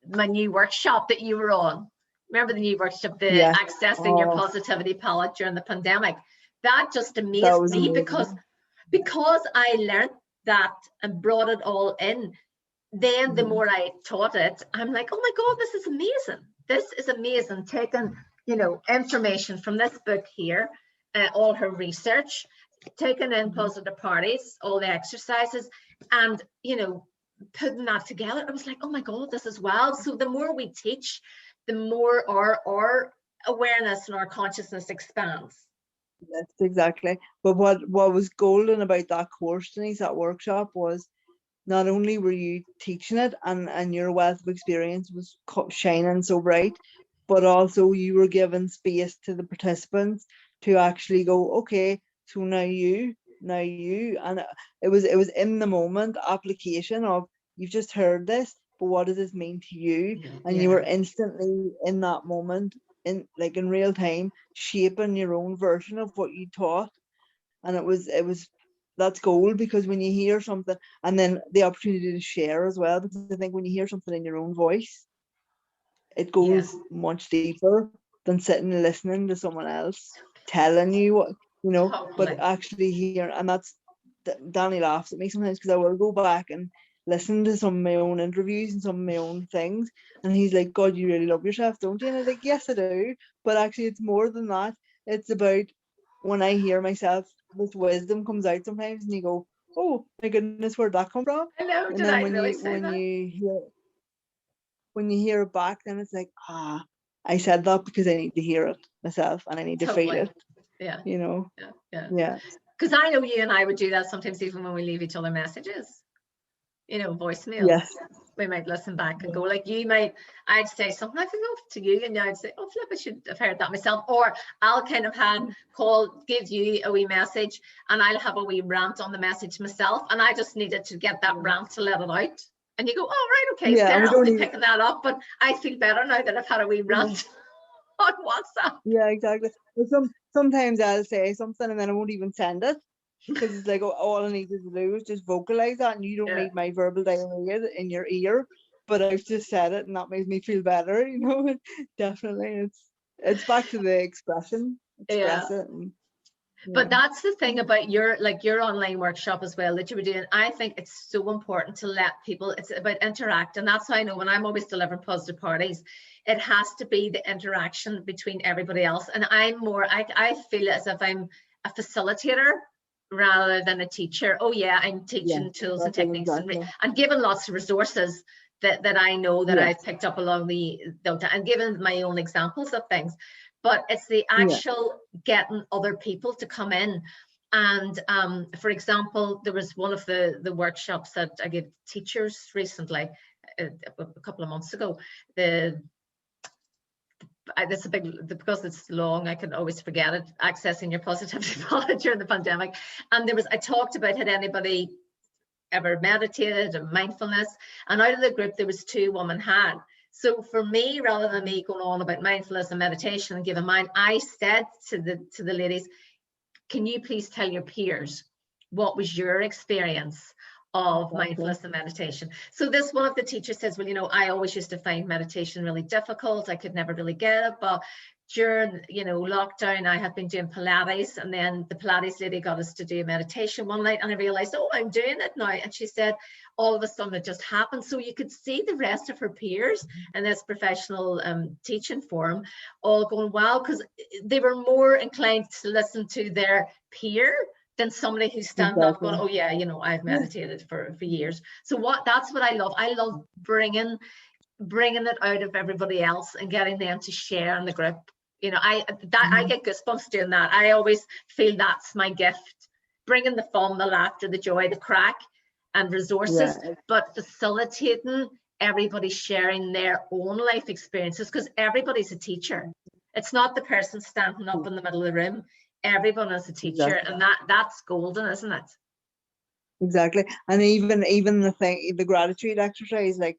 my new workshop that you were on. Remember the new workshop, the accessing your positivity palette during the pandemic? That just amazed me, because I learned that and brought it all in. Then the more I taught it, I'm like, oh my God, this is amazing. This is amazing. Taking, you know, information from this book here, all her research, taking in Positive Parties, all the exercises, and, you know, putting that together. I was like, oh my God, this is wild. So the more we teach, the more our awareness and our consciousness expands. Yes, exactly. But what was golden about that course, Denise, that workshop, was not only were you teaching it and your wealth of experience was shining so bright, but also you were giving space to the participants to actually go, okay, so now you, and it was in the moment application of, you've just heard this, but what does this mean to you? And you were instantly in that moment, in real time, shaping your own version of what you taught. And it was that's gold, because when you hear something, and then the opportunity to share as well, because I think when you hear something in your own voice, it goes much deeper than sitting and listening to someone else telling you what, you know. Totally. But actually hear, and that's, Danny laughs at me sometimes, because I will go back and listen to some of my own interviews and some of my own things, and he's like, God, you really love yourself, don't you? And I'm like, yes, I do. But actually it's more than that. It's about when I hear myself, this wisdom comes out sometimes, and you go, oh my goodness, where'd that come from? I know. And did then I when really you say that? when you hear it back, then it's like, I said that because I need to hear it myself, and I need to feel it. Yeah. You know. Yeah. Because I know you and I would do that sometimes, even when we leave each other messages, you know, voicemails. Yes. We might listen back and go, like, I'd say something, I think, to you, and I'd say, oh flip, I should have heard that myself. Or I'll kind of give you a wee message, and I'll have a wee rant on the message myself, and I just needed to get that rant to let it out. And you go, oh right, okay, Sarah will be picking that up, but I feel better now that I've had a wee rant on WhatsApp. Yeah, exactly. Sometimes I'll say something and then I won't even send it, because it's like, all I need to do is just vocalize that, and you don't need my verbal diarrhea in your ear, but I've just said it, and that makes me feel better, you know. Definitely, it's back to the expression. Express it. And, but that's the thing about your online workshop as well that you were doing. I think it's so important to let people, it's about interact. And that's why I know when I'm always delivering Positive Parties, it has to be the interaction between everybody else. And I'm more, I feel as if I'm a facilitator rather than a teacher. Oh yeah, I'm teaching tools and techniques and giving lots of resources that I know that I've picked up along the and given my own examples of things. But it's the actual getting other people to come in. And for example, there was one of the workshops that I gave teachers recently, a couple of months ago, the That's a big, because it's long, I can always forget it, accessing your positivity wallet during the pandemic. And I talked about, had anybody ever meditated and mindfulness? And out of the group, there was 2 women had. So for me, rather than me going on about mindfulness and meditation and giving mine, I said to the ladies, can you please tell your peers what was your experience of mindfulness and meditation? So this, one of the teachers says, well, you know, I always used to find meditation really difficult. I could never really get it. But during, you know, lockdown, I had been doing Pilates, and then the Pilates lady got us to do meditation one night, and I realized, oh, I'm doing it now. And she said, all of a sudden it just happened. So you could see the rest of her peers in this professional teaching forum all going, wow, because they were more inclined to listen to their peer than somebody who's standing up going, oh yeah, you know, I've meditated for years. So that's what I love. I love bringing it out of everybody else and getting them to share in the group. You know, I get goosebumps doing that. I always feel that's my gift, bringing the fun, the laughter, the joy, the crack and resources, but facilitating everybody sharing their own life experiences, because everybody's a teacher. It's not the person standing up in the middle of the room. Everyone is a teacher, and that's golden, isn't it? Exactly. And even the gratitude exercise, like,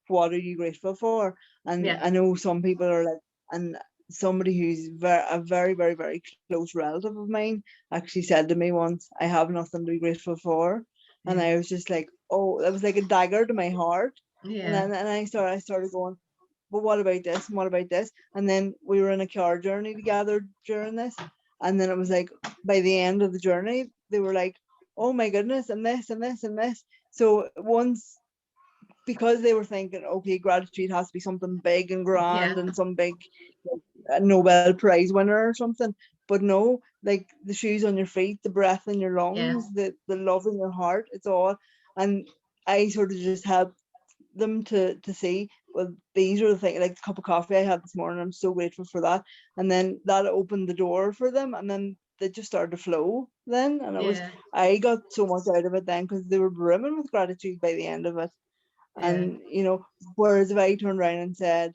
what are you grateful for? And I know some people are like, and somebody who's a very, very, very close relative of mine actually said to me once, I have nothing to be grateful for. And I was just like, oh, that was like a dagger to my heart. And then I started going, but what about this and what about this? And then we were in a car journey together during this, and then it was like, by the end of the journey, they were like, oh my goodness, and this and this and this. So once, because they were thinking, okay, gratitude has to be something big and grand and some big Nobel Prize winner or something. But no, like the shoes on your feet, the breath in your lungs, the love in your heart, it's all. And I sort of just helped them to see, well, these are the things, like the cup of coffee I had this morning, I'm so grateful for that. And then that opened the door for them, and then they just started to flow then. And it was, I got so much out of it then, because they were brimming with gratitude by the end of it. And you know, whereas if I turned around and said,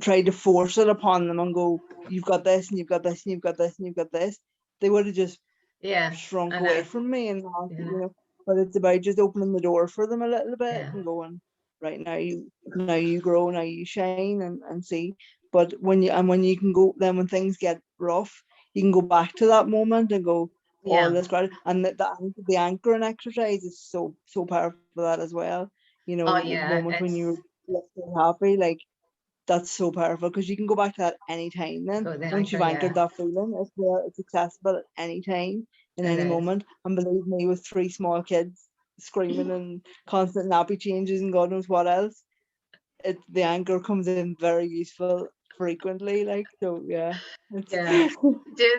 tried to force it upon them and go, you've got this and you've got this and you've got this and you've got this, they would have just shrunk away from me. And not, you know, but it's about just opening the door for them a little bit and going, right, now you grow, now you shine and see. But when you can go, then when things get rough, you can go back to that moment and go, oh, that's great. And the anchoring exercise is so powerful for that as well. You know, the moment when you're happy, like, that's so powerful, because you can go back to that anytime then. Once you've anchored that feeling, it's there, it's accessible at any time, in any moment. And believe me, with 3 small kids screaming and constant nappy changes and God knows what else, the anchor comes in very useful frequently, like, so doing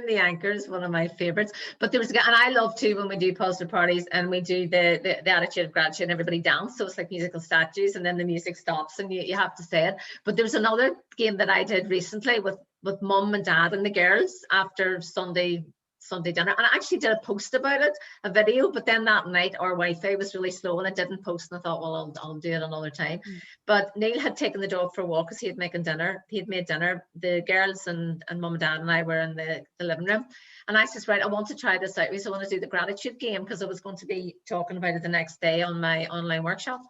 the anchor is one of my favorites. But there was, and I love too when we do positive parties and we do the attitude of gratitude and everybody dance, so it's like musical statues, and then the music stops and you have to say it. But there was another game that I did recently with mum and dad and the girls after Sunday dinner, and I actually did a post about it, a video, but then that night our Wi-Fi was really slow and I didn't post, and I thought, well, I'll do it another time. But Neil had taken the dog for a walk because he had made dinner. The girls and mum and dad and I were in the living room, and I said, right, I want to try this out. So I want to do the gratitude game, because I was going to be talking about it the next day on my online workshop.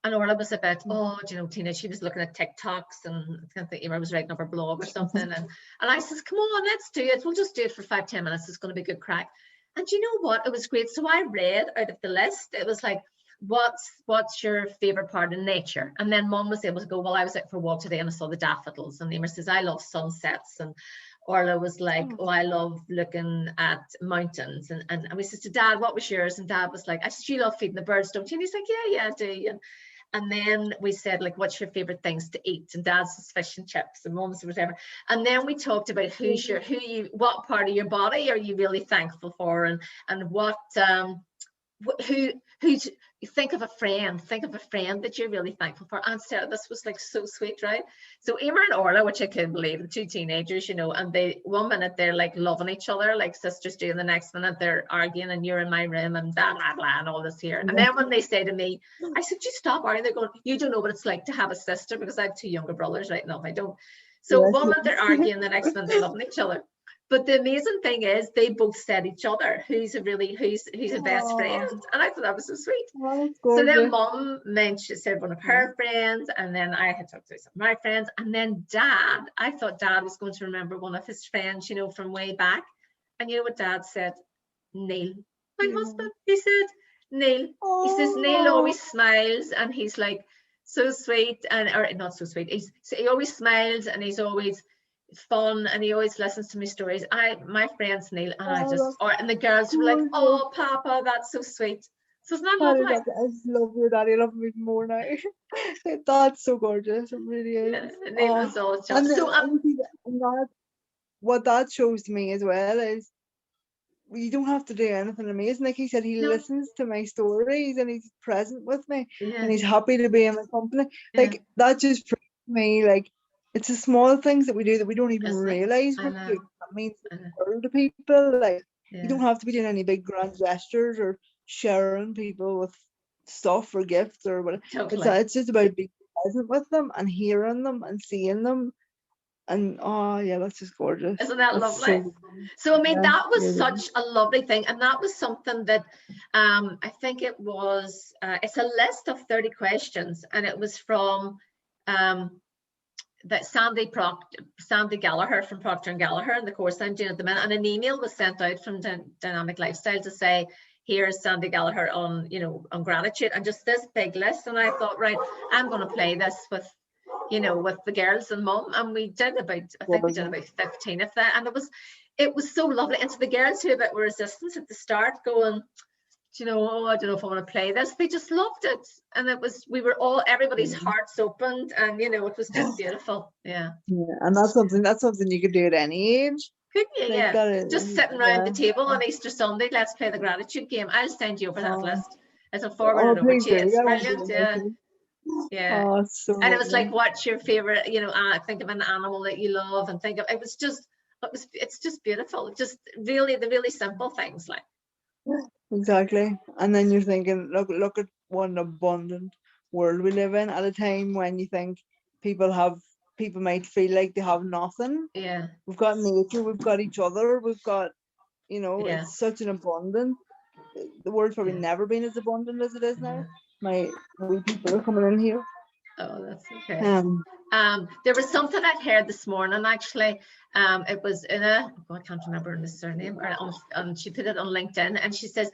And Orla was about, oh, do you know, Tina, she was looking at TikToks, and I think I was writing up her blog or something. And I says, come on, let's do it. We'll just do it for 5-10 minutes. It's going to be a good crack. And you know what? It was great. So I read out of the list. It was like, what's your favorite part of nature? And then mum was able to go, well, I was out for a walk today and I saw the daffodils. And Emer says, I love sunsets. And Orla was like, oh, I love looking at mountains. And we said to Dad, what was yours? And Dad was like, I said, you love feeding the birds, don't you? And he's like, yeah, I do. And then we said, like, what's your favorite things to eat? And Dad's was fish and chips, and Mum's was whatever. And then we talked about what part of your body are you really thankful for, and what who's think of a friend that you're really thankful for. And Sarah, this was like so sweet, right? So Emer and Orla, which I couldn't believe, the 2 teenagers, and they, one minute they're like loving each other like sisters do, and the next minute they're arguing and you're in my room and blah blah blah and all this here. And then when they say to me, I said, you stop arguing, they're going, you don't know what it's like to have a sister, because I have 2 younger brothers, right? No, I don't. So one minute they're arguing, the next minute they're loving each other. But the amazing thing is they both said each other who's a best friend, and I thought that was so sweet. So then Mum said one of her friends, and then I had talked to some of my friends, and then Dad, I thought Dad was going to remember one of his friends, from way back. And you know what Dad said? Neil, my husband. He said Neil. He says Neil always smiles, and he's like so sweet, or not so sweet. He always smiles, and he's always fun, and he always listens to my stories. My friends Neil, and and the girls were like, oh Papa, that's so sweet. So isn't that lovely? I love your daddy. I love him even more now. That's so gorgeous. It really is. Neil was all just what that shows to me as well is you don't have to do anything amazing. Like he said, he listens to my stories and he's present with me, and he's happy to be in my company. Like that just proves to me, like, it's the small things that we do that we don't even realize we're doing. That means the world to people. Like you don't have to be doing any big grand gestures or sharing people with stuff or gifts or whatever. Totally. It's just about being present with them and hearing them and seeing them. And that's just gorgeous. Isn't that lovely? So I mean, that was such a lovely thing, and that was something that I think it was. It's a list of 30 questions, and it was from that Sandy Gallagher from Procter & Gallagher, and the course I'm doing at the minute. And an email was sent out from Dynamic Lifestyle to say, here's Sandy Gallagher on gratitude, and just this big list. And I thought, right, I'm going to play this with the girls and Mum, and we did about 15 of that, and it was so lovely. And so the girls who were resistant at the start, going, I don't know if I want to play this, they just loved it. And everybody's hearts opened, and it was just beautiful. And that's something you could do at any age. Couldn't you? Just sitting around the table on Easter Sunday, let's play the gratitude game. I'll send you over that list as a forward it over to you. It's brilliant. And it was like, what's your favorite, think of an animal that you love, and think of it's just beautiful. Just really the really simple things, like. Exactly. And then you're thinking, look at what an abundant world we live in, at a time when you think people might feel like they have nothing. We've got nature, we've got each other, we've got it's such an abundant. The world's probably never been as abundant as it is now. My wee people are coming in here. Oh, that's okay. There was something I'd heard this morning, actually. It was in I can't remember the surname, and she put it on LinkedIn, and she says,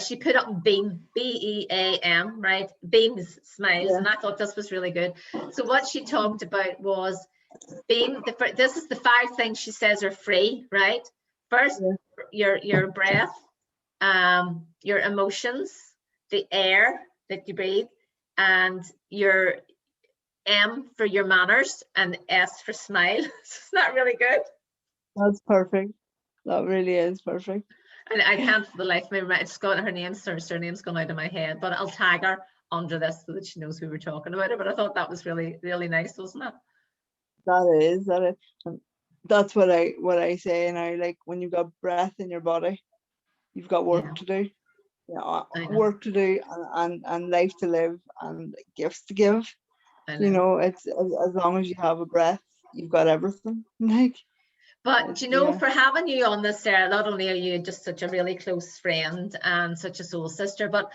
she put up Beam, BEAM, right? Beams, smiles, and I thought this was really good. So what she talked about was Beam. This is the 5 things she says are free, right? First, your breath, your emotions, the air that you breathe, and your M for your manners, and S for smile. Isn't that really good? That's perfect. That really is perfect. And I can't for the life of me remember. It's got her surname's gone out of my head, but I'll tag her under this so that she knows we were talking about it. But I thought that was really, really nice, wasn't it? That is. And that's what I say. And I like, when you've got breath in your body, you've got work to do. Work to do, and life to live, and gifts to give. It's as long as you have a breath, you've got everything. But for having you on this, Sarah, not only are you just such a really close friend and such a soul sister, but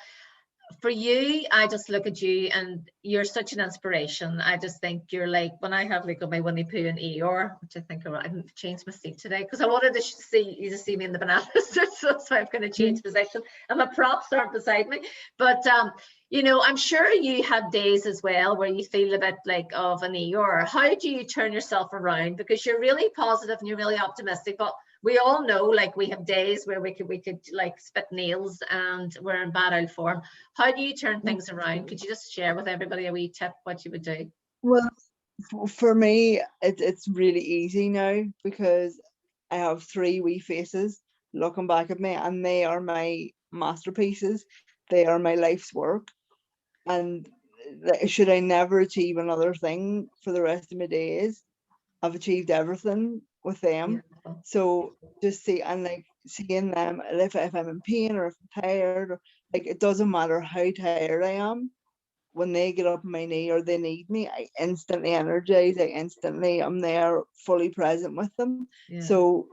for you, I just look at you and you're such an inspiration. I just think you're like, when I have my Winnie Pooh and Eeyore, which I think I changed my seat today because I wanted to see me in the banana suit, so that's why I'm going to change position, and my props aren't beside me. But I'm sure you have days as well where you feel a bit like of an Eeyore. How do you turn yourself around? Because you're really positive and you're really optimistic, but we all know, like, we have days where we could like spit nails and we're in bad old form. How do you turn things around? Could you just share with everybody a wee tip what you would do? Well, for me, it's really easy now because I have 3 wee faces looking back at me, and they are my masterpieces. They are my life's work. And should I never achieve another thing for the rest of my days, I've achieved everything with them. Beautiful. So just seeing them, if I'm in pain or if I'm tired, or like, it doesn't matter how tired I am, when they get up on my knee or they need me, I instantly energize. I'm there fully present with them. Yeah. So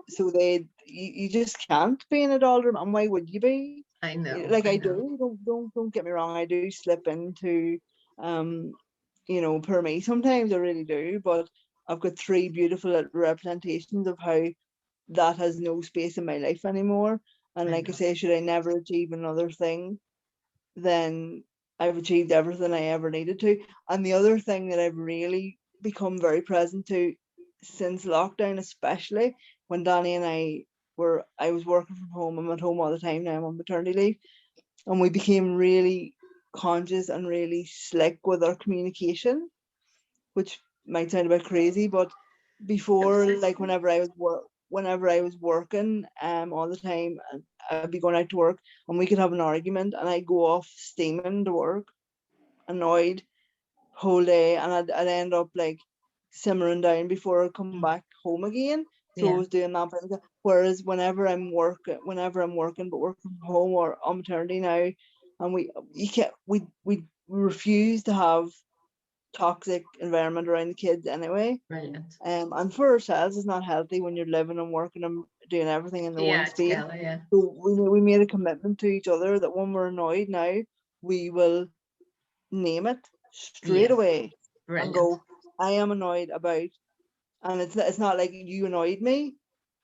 you just can't be in a doldrum, and why would you be? I know. Like I know. do. Don't get me wrong. I do slip into per me sometimes, I really do. But I've got 3 beautiful representations of how that has no space in my life anymore. And I like I know. say, should I never achieve another thing, then I've achieved everything I ever needed to. And the other thing that I've really become very present to since lockdown, especially when Danny and I was working from home. I'm at home all the time now. I'm on maternity leave. And we became really conscious and really slick with our communication, which might sound a bit crazy, but before, like whenever I was working all the time, I'd be going out to work and we could have an argument and I'd go off steaming to work, annoyed whole day, and I'd end up like simmering down before I come back home again. So I was doing that. Whereas whenever I'm working, but working from home or on maternity now, and we refuse to have toxic environment around the kids anyway. Brilliant. And for ourselves, it's not healthy when you're living and working and doing everything in the one space. Together, So we made a commitment to each other that when we're annoyed now, we will name it straight away. Brilliant. And go, I am annoyed about, and it's not like you annoyed me.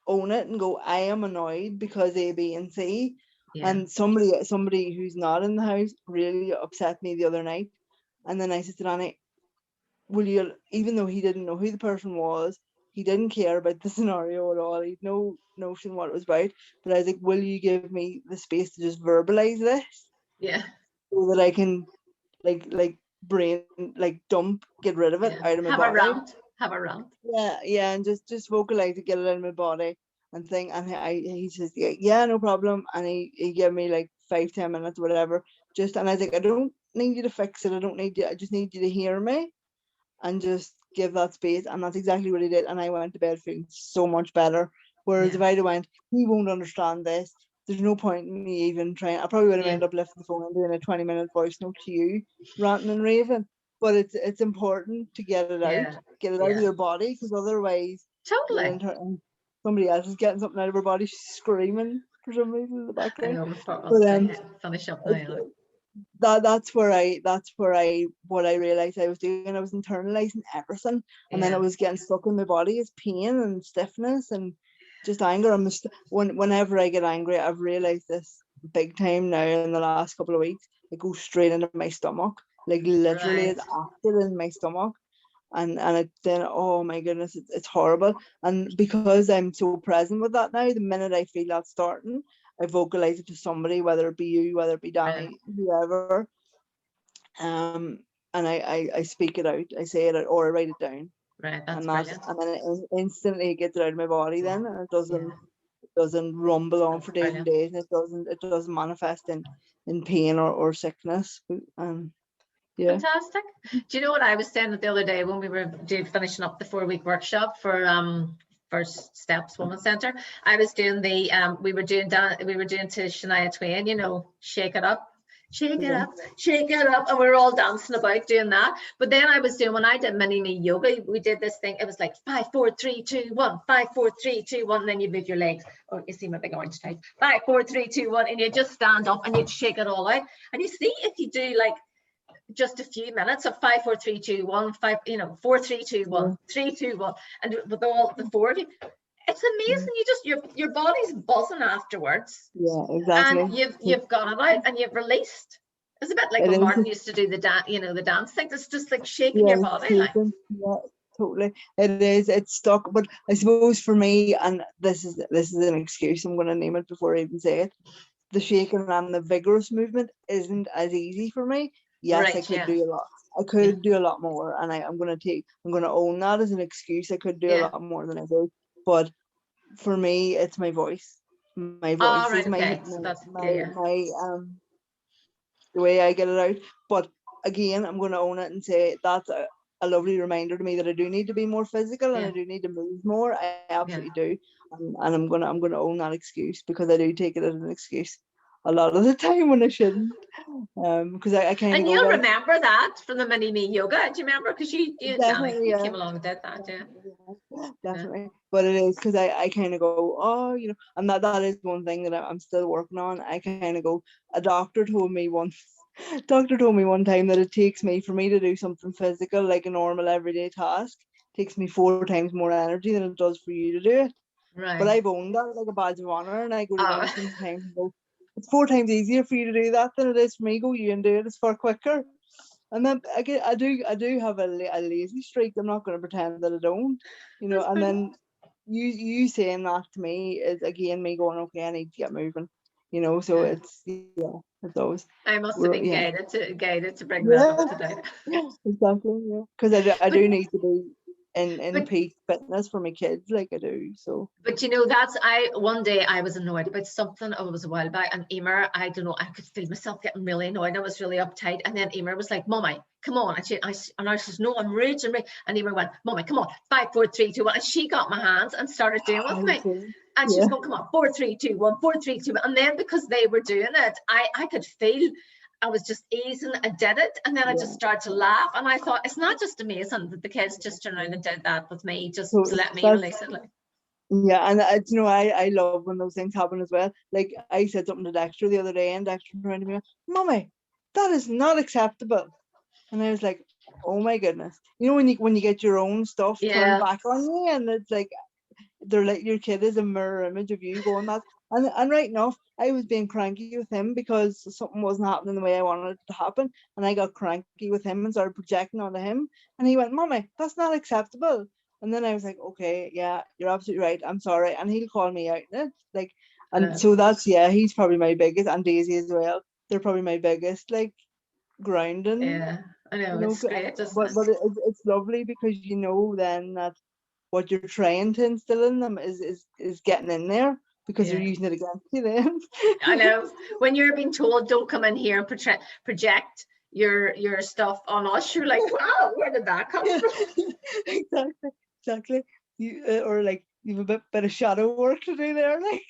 Own it and go, I am annoyed because A, B, and C. Yeah. And somebody who's not in the house really upset me the other night. And then I said to Danny, will you, even though he didn't know who the person was, he didn't care about the scenario at all, he had no notion what it was about, but I was like, will you give me the space to just verbalize this? Yeah. So that I can like brain, like dump, get rid of it out of my body. Have a rant. Yeah, and just vocalize it, get it out of my body and think. And he says, yeah, no problem. And he gave me like 5-10 minutes, whatever. And I was like, I don't need you to fix it. I just need you to hear me and just give that space. And that's exactly what he did. And I went to bed feeling so much better. Whereas if I'd have went, he won't understand this, there's no point in me even trying. I probably would have ended up lifting the phone and doing a 20-minute voice note to you, ranting and raving. But it's important to get it out, of your body, because otherwise, totally, somebody else is getting something out of her body, she's screaming for some reason in the background. I know, finish up now. That's where what I realized I was doing. I was internalizing everything, and then it was getting stuck in my body as pain and stiffness and just anger. Whenever I get angry, I've realized this big time now in the last couple of weeks. It goes straight into my stomach, like literally it's active in my stomach, and then, oh my goodness, it's horrible. And because I'm so present with that now, the minute I feel that starting, I vocalize it to somebody, whether it be you, whether it be Danny, whoever. And I speak it out, I say it out, or I write it down. Right, that's brilliant. And then instantly it gets it out of my body then, and it doesn't rumble on for days and days, and it doesn't manifest in pain or sickness. Fantastic. Do you know what I was saying the other day when we were finishing up the 4-week workshop for First Steps Women's Centre? I was doing we were doing to Shania Twain, shake it up. Shake it up, shake it up, and we were all dancing about doing that. But then I was doing, when I did mini me yoga, we did this thing. It was like 5, 4, 3, 2, 1, 5, 4, 3, 2, 1, and then you move your legs. Oh, you see my big orange type. 5, 4, 3, 2, 1, and you just stand up and you'd shake it all out. And you see, if you do like just a few minutes of 5, 4, 3, 2, 1, 5, 4, 3, 2, 1, 3, 2, 1, and with all the 4 of you, it's amazing. You just your body's buzzing afterwards. Yeah, exactly. And you've got it out and you've released. It's a bit like when Martin used to do the dance thing. It's just like shaking your body. Yeah, totally. It is. It's stuck. But I suppose for me, and this is an excuse, I'm going to name it before I even say it. The shaking and the vigorous movement isn't as easy for me. Yes, I could do a lot. I could do a lot more, and I'm going to own that as an excuse. I could do a lot more than I do. But for me, it's my voice. my Oh, voice right, is okay. So that's yeah. the way I get it out. But again, I'm going to own it and say that's a lovely reminder to me that I do need to be more physical and I do need to move more. I absolutely do, and I'm gonna own that excuse, because I do take it as an excuse a lot of the time when I shouldn't. Because I kind of and go, you'll well, remember that from the mini me yoga. Do you remember? Because you definitely, came along and did that, definitely. But it is because I kind of go, oh, and that is one thing that I'm still working on. I kind of go, a doctor told me one time that it takes me, for me to do something physical, like a normal everyday task, takes me 4 times more energy than it does for you to do it. Right. But I've owned that like a badge of honor, and I go to them sometimes and go, it's 4 times easier for you to do that than it is for me. Go you and do it. It's far quicker. And then I do have a lazy streak. I'm not going to pretend that I don't, and then you saying that to me is again me going, okay, I need to get moving, so it's those. I must have been guided to bring that up today. Exactly, because I do need to be in peak fitness for my kids, like I do. So, but one day I was annoyed about something. Oh, it was a while back, and Emer, I don't know, I could feel myself getting really annoyed. I was really uptight, and then Emer was like, "Mummy, come on," and I says, "No, I'm raging," and Emer went, "Mummy, come on, 5, 4, 3, 2, 1," and she got my hands and started doing with me. And she was going, "Come on, 4, 3, 2, 1, 4, 3, 2, 1." And then because they were doing it, I could feel I was just easing. I did it, and then I just started to laugh. And I thought, it's not just amazing that the kids just turned around and did that with me, just to let me release it. Like. Yeah, and I love when those things happen as well. Like I said something to Dexter the other day, and Dexter turned to me, "Mummy, that is not acceptable." And I was like, "Oh my goodness!" When you get your own stuff turned back on you, and it's like they're like, your kid is a mirror image of you going that. And right enough, I was being cranky with him because something wasn't happening the way I wanted it to happen, and I got cranky with him and started projecting onto him. And he went, "Mummy, that's not acceptable." And then I was like, "Okay, yeah, you're absolutely right. I'm sorry." And he'll call me out in it, like, and so that's he's probably my biggest, and Daisy as well. They're probably my biggest like grounding. Yeah, I know, it's great. But it's lovely because then that what you're trying to instill in them is getting in there, because they're using it against you then. I know, when you're being told don't come in here and project your stuff on us, you're like, wow, where did that come from? Exactly. You or like you've a bit of shadow work to do there, like.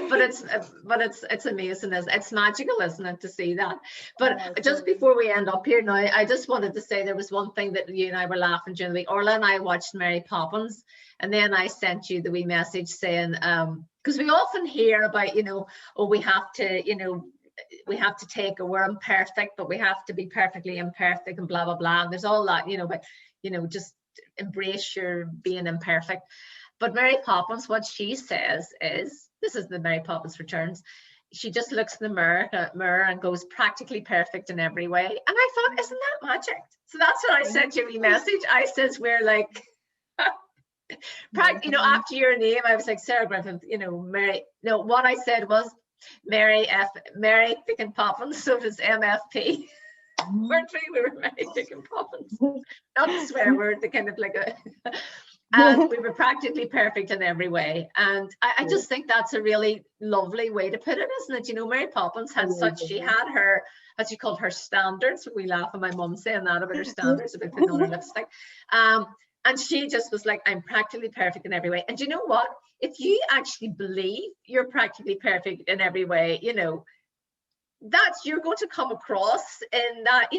But it's amazing, it's magical, isn't it, to see that? But just before we end up here now, I just wanted to say there was one thing that you and I were laughing during the week. Orla and I watched Mary Poppins, and then I sent you the wee message saying, because we often hear about, we have to take, we're imperfect, but we have to be perfectly imperfect and blah blah blah. And there's all that, but just embrace your being imperfect. But Mary Poppins, what she says is, this is the Mary Poppins Returns, she just looks in the mirror and goes, practically perfect in every way. And I thought, isn't that magic? So that's what I sent you a message. I says, we're like, after your name, I was like, Sarah Griffiths, Mary. No, what I said was Mary Pickin' Poppins, so does MFP. We were Mary Pickin' Poppins. Not the swear word, the kind of like a... And we were practically perfect in every way. And I just think that's a really lovely way to put it, isn't it? Mary Poppins had she had her, as you called her standards. We laugh at my mum saying that about her standards, about putting on her lipstick. And she just was like, I'm practically perfect in every way. And you know what? If you actually believe you're practically perfect in every way, you're going to come across in that,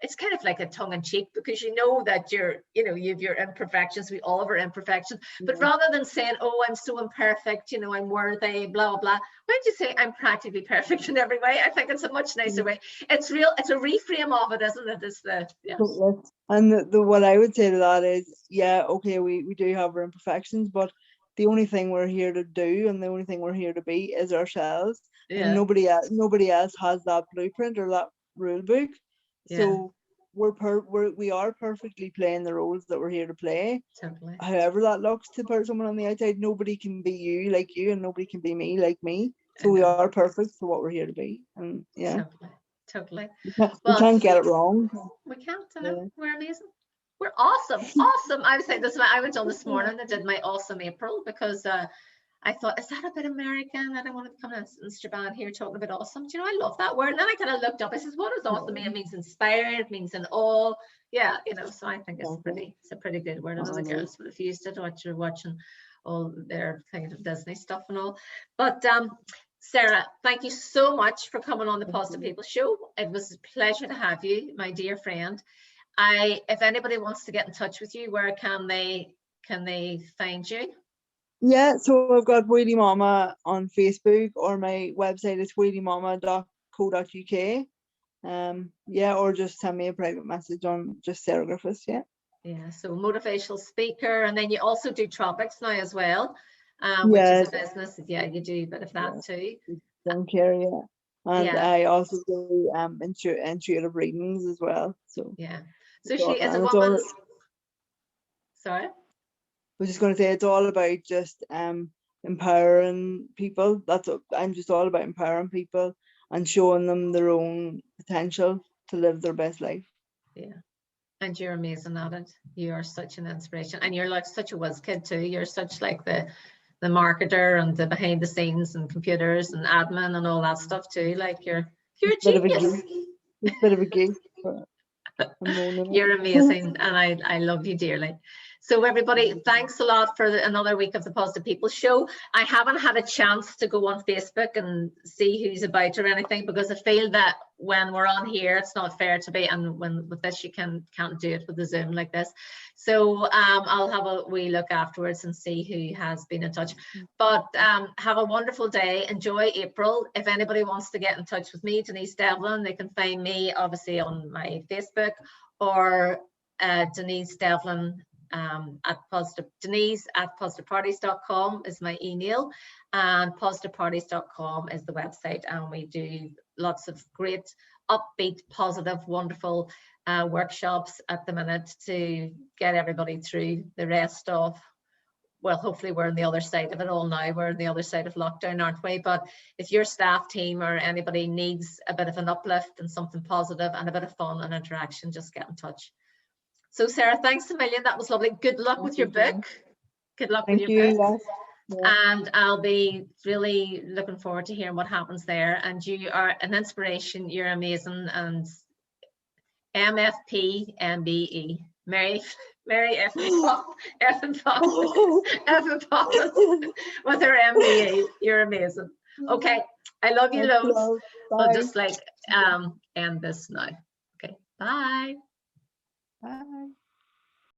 it's kind of like a tongue-in-cheek, because that you've your imperfections. We all have our imperfections, but rather than saying, oh, I'm so imperfect, I'm worthy, blah blah blah, why don't you say I'm practically perfect in every way? I think it's a much nicer way. It's a reframe of it, isn't it? It's and the what I would say to that is, okay, we do have our imperfections, but the only thing we're here to do and the only thing we're here to be is ourselves. And nobody else has that blueprint or that rule book. So we are perfectly playing the roles that we're here to play. Totally. However that looks to someone on the outside, nobody can be you like you, and nobody can be me like me. So we are perfect for what we're here to be. And totally. We can't get it wrong. We can't. We're amazing. We're awesome. I was saying this. I went on this morning. I did my awesome April, because I thought, is that a bit American? I don't want to come in Strabane here talking about awesome. Do you know, I love that word. And then I kind of looked up. I said, what does awesome mean? It means inspired, it means in awe. Yeah, you know, so I think it's a pretty good word. I know the girls would have used it when you're watching all their kind of Disney stuff and all. But Sarah, thank you so much for coming on the Positive People Show. It was a pleasure to have you, my dear friend. If anybody wants to get in touch with you, where can they find you? Yeah, so I've got Wheelie Momma on Facebook, or my website is wheeliemomma.co.uk. Yeah, or just send me a private message on just Sarah Griffiths. Yeah, so motivational speaker, and then you also do tropics now as well, which is a business. Yeah, you do a bit of that too. Don't care, and I also do intuitive readings as well. So yeah, so she is a woman. Sorry, I was just going to say, it's all about just empowering people. I'm just all about empowering people and showing them their own potential to live their best life. Yeah. And you're amazing at it. You are such an inspiration, and you're like such a whiz kid too. You're such like the marketer and the behind the scenes and computers and admin and all that stuff too. Like you're a genius. It's a bit of a geek. You're amazing, and I love you dearly. So everybody, thanks a lot for another week of the Positive People Show. I haven't had a chance to go on Facebook and see who's about or anything, because I feel that when we're on here, it's not fair to be, and when with this you can't do it with the Zoom like this. So I'll have a wee look afterwards and see who has been in touch. But have a wonderful day. Enjoy April. If anybody wants to get in touch with me, Denise Devlin, they can find me obviously on my Facebook, or Denise Devlin Denise at positiveparties.com is my email, and positiveparties.com is the website, and we do lots of great, upbeat, positive, wonderful workshops at the minute to get everybody through the rest of, well, hopefully we're on the other side of it all now. We're on the other side of lockdown, aren't we? But if your staff team or anybody needs a bit of an uplift and something positive and a bit of fun and interaction, just get in touch. So Sarah, thanks a million. That was lovely. Good luck with your book. Good luck with your book. And I'll be really looking forward to hearing what happens there. And you are an inspiration. You're amazing. And MFP MBE. Mary Effin Poppins with her MBE. You're amazing. Okay. I love you loads. I'll just like end this now. Okay. Bye. Bye.